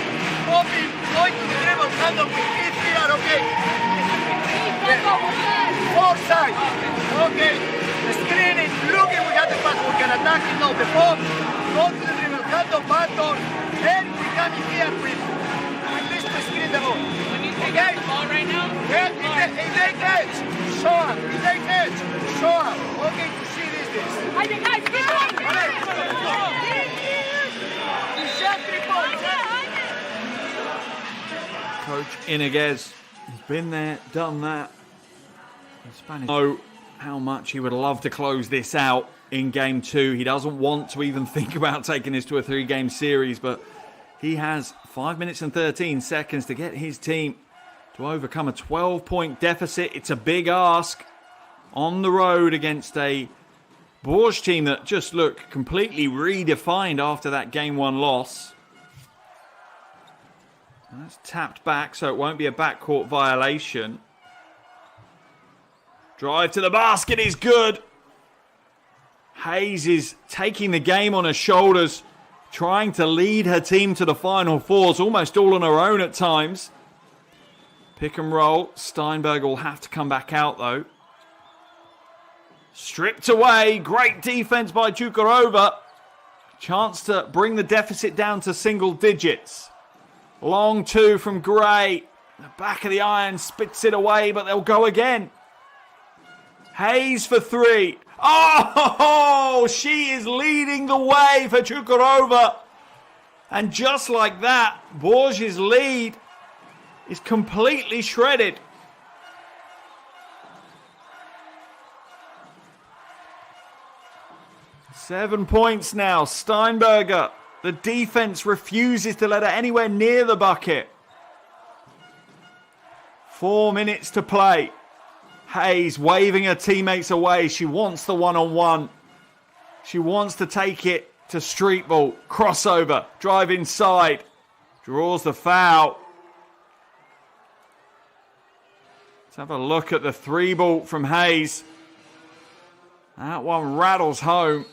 popping, going to the dribble, hand up with feet here, okay? Foresight. Okay. Screening, looking, we got the pass, we can attack it now. The pop, go to the dribble, hand up, baton. Then we come in here with this to screen the ball. Okay? Right now? Yeah, if they catch, show up. If they catch, show up. Okay, to see this. Coach Iniguez has been there, done that. The Spanish know how much he would love to close this out in game 2. He doesn't want to even think about taking this to a 3-game series, but he has 5 minutes and 13 seconds to get his team to overcome a 12-point deficit. It's a big ask on the road against a Bourges team that just looked completely redefined after that game 1 loss. That's tapped back, so it won't be a backcourt violation. Drive to the basket is good. Hayes is taking the game on her shoulders, trying to lead her team to the Final Fours, almost all on her own at times. Pick and roll. Steinberger will have to come back out, though. Stripped away. Great defense by Chukarova. Chance to bring the deficit down to single digits. Long 2 from Gray. The back of the iron spits it away, but they'll go again. Hayes for 3. Oh, she is leading the way for Chukarova. And just like that, Bourges' lead is completely shredded. Seven points now. Steinberger. The defense refuses to let her anywhere near the bucket. 4 minutes to play. Hayes waving her teammates away. She wants the one-on-one. She wants to take it to street ball. Crossover. Drive inside. Draws the foul. Let's have a look at the 3-ball from Hayes. That one rattles home.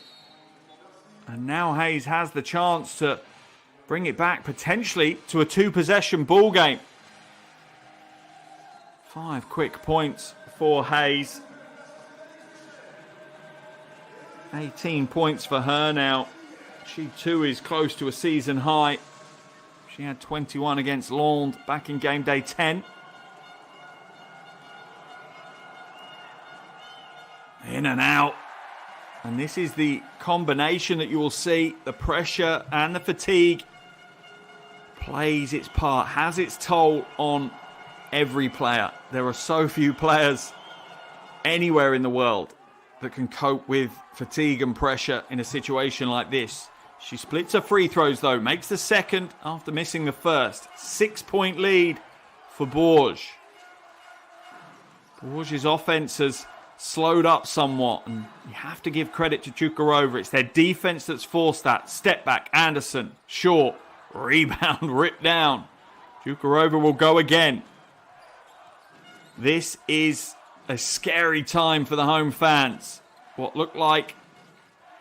And now Hayes has the chance to bring it back potentially to a 2-possession ball game. 5 quick points for Hayes. 18 points for her now. She too is close to a season high. She had 21 against Lond back in game day 10. In and out. And this is the combination that you will see. The pressure and the fatigue plays its part, has its toll on every player. There are so few players anywhere in the world that can cope with fatigue and pressure in a situation like this. She splits her free throws though, makes the second after missing the first. 6-point lead for Bourges. Bourges' offense has slowed up somewhat, and you have to give credit to Chukarova. It's their defense that's forced that. Step back, Anderson, short, rebound, ripped down. Chukarova will go again. This is a scary time for the home fans. What looked like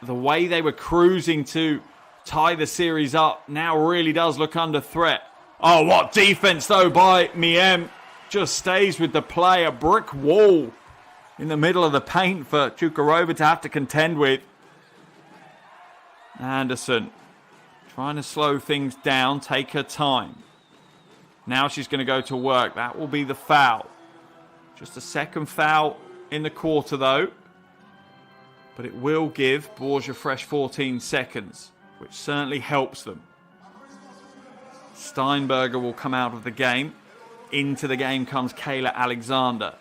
the way they were cruising to tie the series up now really does look under threat. Oh, what defense though by Miem. Just stays with the play. A brick wall in the middle of the paint for Chukarova to have to contend with. Anderson trying to slow things down, take her time. Now she's going to go to work. That will be the foul. Just a second foul in the quarter though. But it will give Bourges a fresh 14 seconds, which certainly helps them. Steinberger will come out of the game. Into the game comes Kayla Alexander.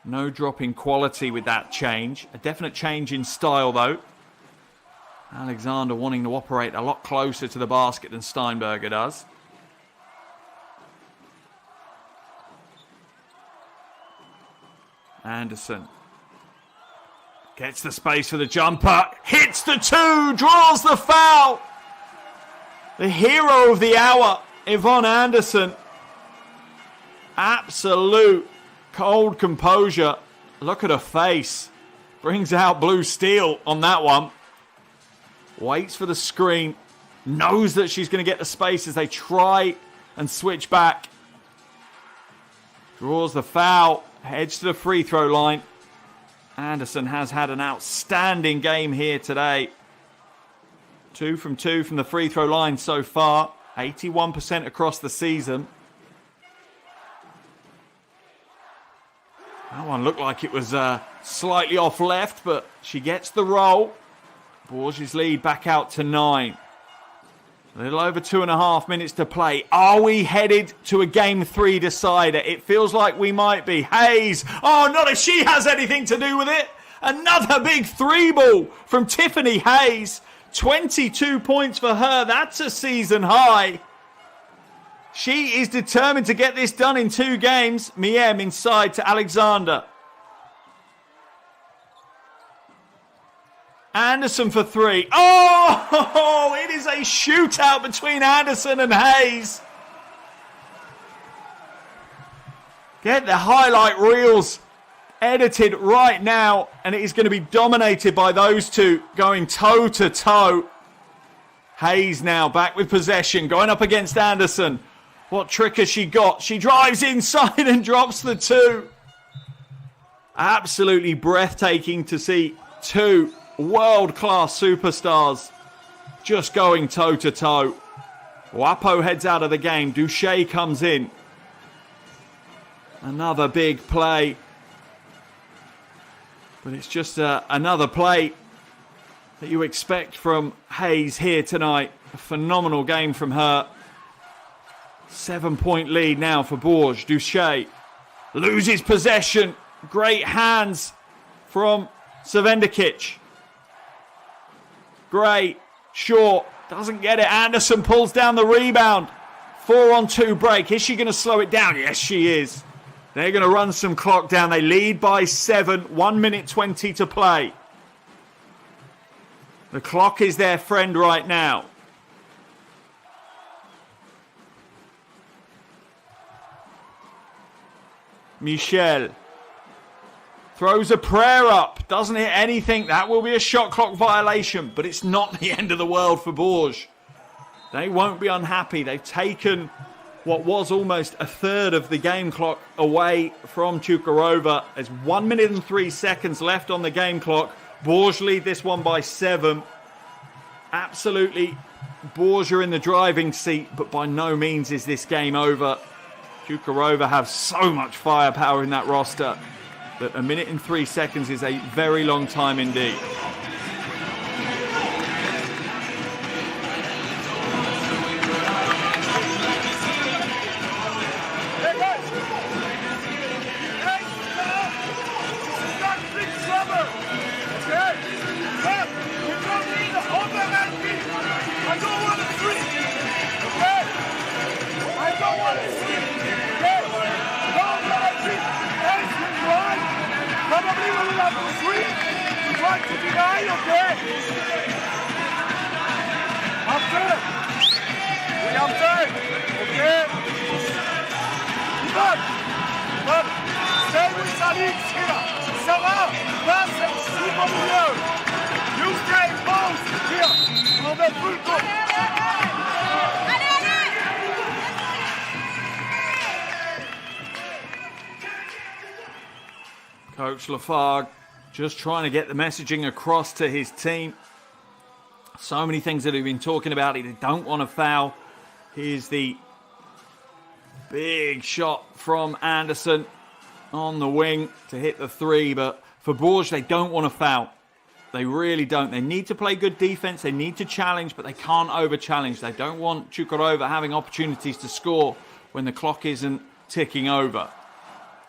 No drop in quality with that change. A definite change in style, though. Alexander wanting to operate a lot closer to the basket than Steinberger does. Anderson gets the space for the jumper, hits the two, draws the foul. The hero of the hour, Yvonne Anderson. Absolute cold composure. Look at her face. Brings out blue steel on that one. Waits for the screen. Knows that she's going to get the space as they try and switch back. Draws the foul. Heads to the free throw line. Anderson has had an outstanding game here today. 2 from 2 from the free throw line so far. 81% across the season. That one looked like it was slightly off left, but she gets the roll. Bourges' lead back out to 9. A little over 2.5 minutes to play. Are we headed to a Game 3 decider? It feels like we might be. Hayes. Oh, not if she has anything to do with it. Another big 3-ball from Tiffany Hayes. 22 points for her. That's a season high. She is determined to get this done in 2 games. Miem inside to Alexander. Anderson for 3. Oh, it is a shootout between Anderson and Hayes. Get the highlight reels edited right now, and it is going to be dominated by those two going toe to toe. Hayes now back with possession, going up against Anderson. What trick has she got? She drives inside and drops the 2. Absolutely breathtaking to see 2 world-class superstars just going toe-to-toe. Wapo heads out of the game. Duche comes in. Another big play. But it's just another play that you expect from Hayes here tonight. A phenomenal game from her. 7-point lead now for Bourges. Duche loses possession. Great hands from Savendikic. Great. Short. Doesn't get it. Anderson pulls down the rebound. 4-on-2 break. Is she going to slow it down? Yes, she is. They're going to run some clock down. They lead by 7. 1 minute 20 to play. The clock is their friend right now. Michel throws a prayer up. Doesn't hit anything. That will be a shot clock violation, but it's not the end of the world for Bourges. They won't be unhappy. They've taken what was almost a third of the game clock away from Chukarova. There's 1 minute and 3 seconds left on the game clock. Bourges lead this one by 7. Absolutely, Bourges are in the driving seat, but by no means is this game over. Chukarova have so much firepower in that roster that 1 minute and 3 seconds is a very long time indeed. Coach Lafargue just trying to get the messaging across to his team. So many things that we've been talking about. They don't want to foul. Here's the big shot from Anderson on the wing to hit the 3. But for Bourges, they don't want to foul. They really don't. They need to play good defense. They need to challenge, but they can't over-challenge. They don't want Chukarova having opportunities to score when the clock isn't ticking over.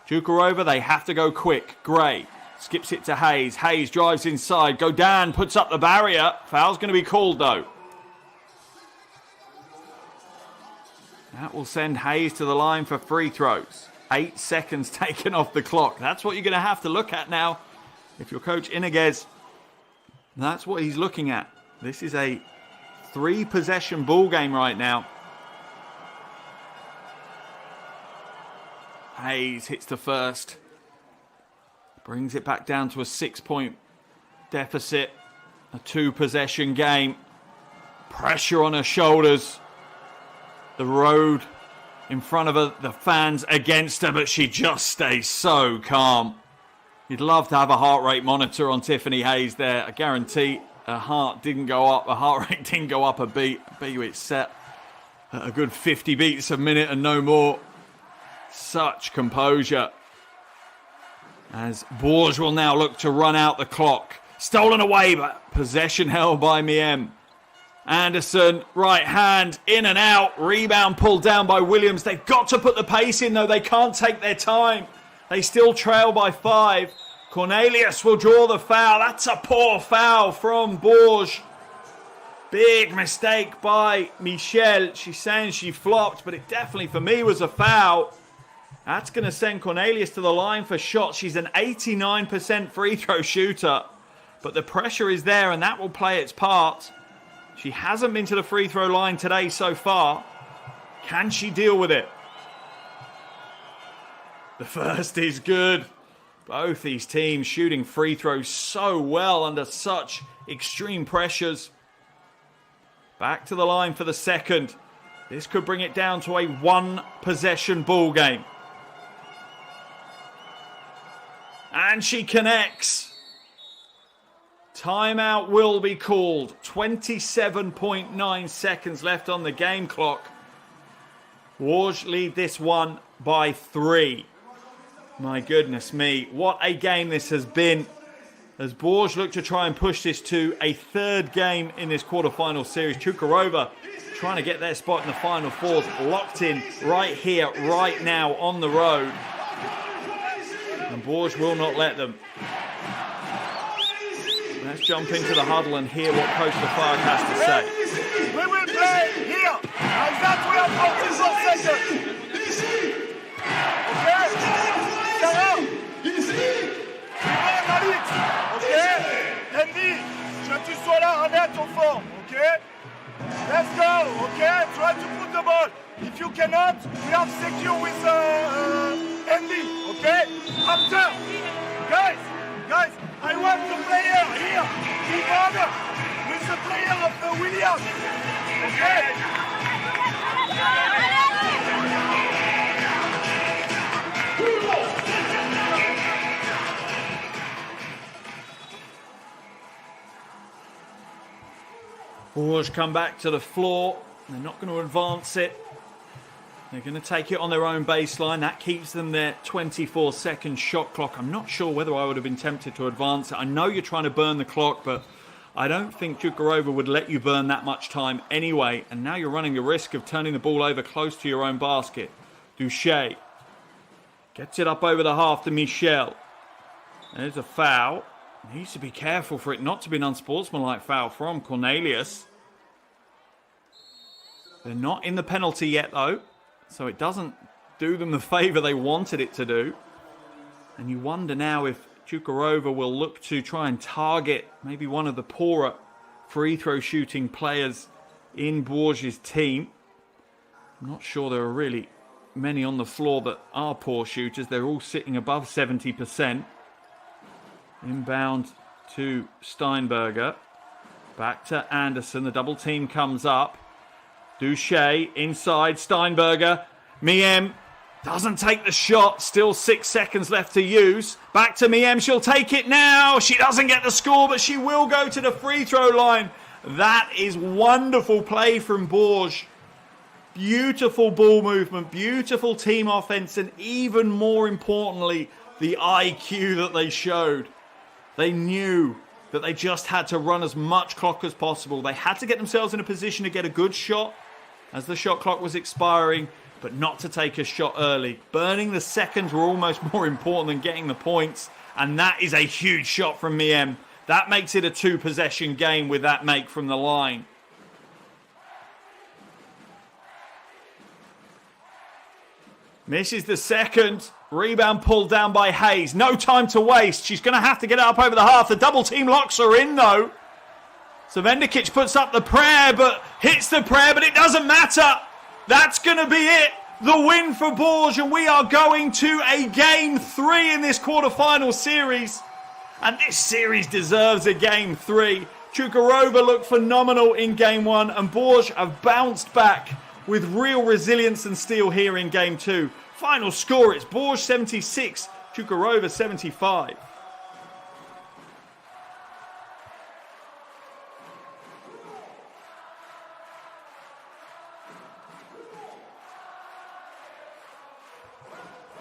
Cukurova, they have to go quick. Gray skips it to Hayes. Hayes drives inside. Godin puts up the barrier. Foul's going to be called, though. That will send Hayes to the line for free throws. 8 seconds taken off the clock. That's what you're going to have to look at now. If you're Coach Iniguez, that's what he's looking at. This is a 3-possession ball game right now. Hayes hits the first. Brings it back down to a 6-point deficit. A 2-possession game. Pressure on her shoulders. The road in front of her, the fans against her, but she just stays so calm. You'd love to have a heart rate monitor on Tiffany Hayes there. I guarantee her heart didn't go up. Her heart rate didn't go up a beat. I bet you it's set at a good 50 beats a minute and no more. Such composure. As Bourges will now look to run out the clock. Stolen away, but possession held by Miem. Anderson, right hand, in and out. Rebound pulled down by Williams. They've got to put the pace in, though. They can't take their time. They still trail by 5. Cornelius will draw the foul. That's a poor foul from Bourges. Big mistake by Michelle. She's saying she flopped, but it definitely, for me, was a foul. That's going to send Cornelius to the line for shots. She's an 89% free throw shooter. But the pressure is there, and that will play its part. She hasn't been to the free throw line today so far. Can she deal with it? The first is good. Both these teams shooting free throws so well under such extreme pressures. Back to the line for the second. This could bring it down to a 1-possession ball game. And she connects. Timeout will be called. 27.9 seconds left on the game clock. Bourges lead this one by 3. My goodness me. What a game this has been. As Bourges look to try and push this to a 3rd game in this quarterfinal series. Cukurova trying to get their spot in the Final Fours. Locked in right here, right now on the road. And Bourges will not let them. Let's jump into the huddle and hear what Coach Lafargue has to say. We will play here. And that we have 44 seconds. Okay? Sarah. Malik. Okay? Andy, je veux que tu sois là, remets ton forme. Okay? Let's go. Okay? Try to put the ball. If you cannot, we have secure with Andy. Okay? After. Guys, I want the player here, together with the player of the Williams. Okay? Bourges come back to the floor. They're not going to advance it. They're going to take it on their own baseline. That keeps them their 24-second shot clock. I'm not sure whether I would have been tempted to advance it. I know you're trying to burn the clock, but I don't think Cukurova would let you burn that much time anyway. And now you're running the risk of turning the ball over close to your own basket. Duche gets it up over the half to Michel. There's a foul. Needs to be careful for it not to be an unsportsmanlike foul from Cornelius. They're not in the penalty yet, though. So it doesn't do them the favour they wanted it to do. And you wonder now if Cukurova will look to try and target maybe one of the poorer free throw shooting players in Bourges' team. I'm not sure there are really many on the floor that are poor shooters. They're all sitting above 70%. Inbound to Steinberger. Back to Anderson. The double team comes up. Duche inside, Steinberger. Miem doesn't take the shot. Still 6 seconds left to use. Back to Miem. She'll take it now. She doesn't get the score, but she will go to the free throw line. That is wonderful play from Bourges. Beautiful ball movement, beautiful team offense, and even more importantly, the IQ that they showed. They knew that they just had to run as much clock as possible. They had to get themselves in a position to get a good shot as the shot clock was expiring. but not to take a shot early. Burning the seconds were almost more important than getting the points, and that is a huge shot from Miem. That makes it a 2-possession game with that make from the line. Misses the second. Rebound pulled down by Hayes. No time to waste. She's going to have to get it up over the half. The double team locks her in though. So Vendikic puts up the prayer, but hits the prayer, but it doesn't matter. That's going to be it. The win for Bourges, and we are going to a game 3 in this quarterfinal series. And this series deserves a game 3. Chukarova looked phenomenal in game 1, and Bourges have bounced back with real resilience and steel here in game 2. Final score, it's Bourges 76, Chukarova 75.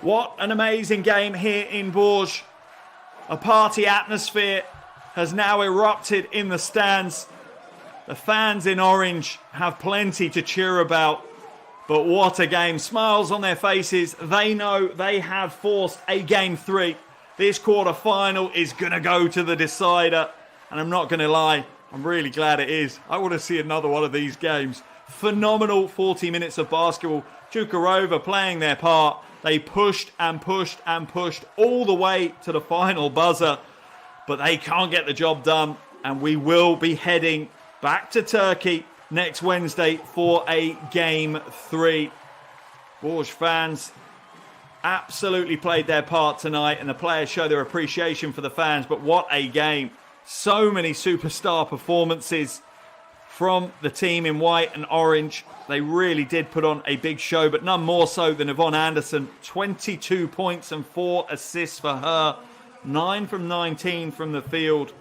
What an amazing game here in Bourges. A party atmosphere has now erupted in the stands. The fans in orange have plenty to cheer about. But what a game. Smiles on their faces. They know they have forced a game 3. This quarter-final is going to go to the decider. And I'm not going to lie, I'm really glad it is. I want to see another one of these games. Phenomenal 40 minutes of basketball. Chukarova playing their part. They pushed and pushed and pushed all the way to the final buzzer. But they can't get the job done. And we will be heading back to Turkey next Wednesday for a game 3. Bourges fans absolutely played their part tonight, and the players show their appreciation for the fans. But what a game. So many superstar performances from the team in white and orange. They really did put on a big show, but none more so than Yvonne Anderson. 22 points and 4 assists for her. 9 from 19 from the field.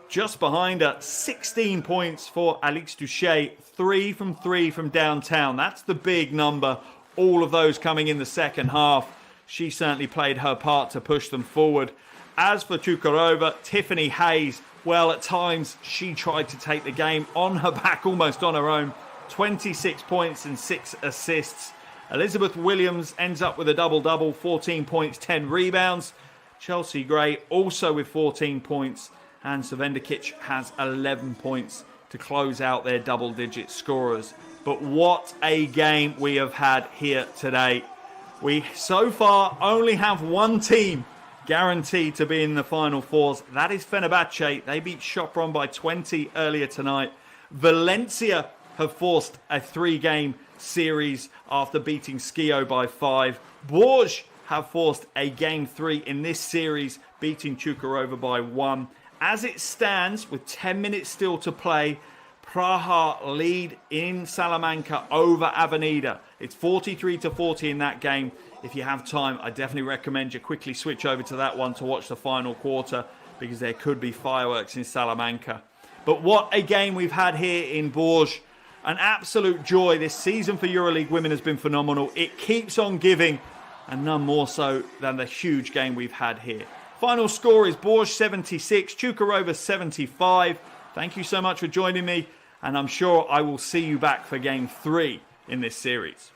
Just behind her, 16 points for Alix Duché. 3 from 3 from downtown. That's the big number. All of those coming in the second half. She certainly played her part to push them forward. As for Chukarova, Tiffany Hayes, well, at times she tried to take the game on her back, almost on her own. 26 points and 6 assists. Elizabeth Williams ends up with a double-double, 14 points, 10 rebounds. Chelsea Gray also with 14 points. And Vendikic has 11 points to close out their double-digit scorers. But what a game we have had here today. We so far only have one team guaranteed to be in the Final Fours. That is Fenerbahce. They beat Sopron by 20 earlier tonight. Valencia have forced a 3-game series after beating Skio by 5. Bourges have forced a game 3 in this series, beating Chukarova by 1. As it stands, with 10 minutes still to play, Praha lead in Salamanca over Avenida. It's 43-40 in that game. If you have time, I definitely recommend you quickly switch over to that one to watch the final quarter, because there could be fireworks in Salamanca. But what a game we've had here in Bourges. An absolute joy. This season for EuroLeague women has been phenomenal. It keeps on giving, and none more so than the huge game we've had here. Final score is Bourges 76, Chukarova 75. Thank you so much for joining me, and I'm sure I will see you back for game 3 in this series.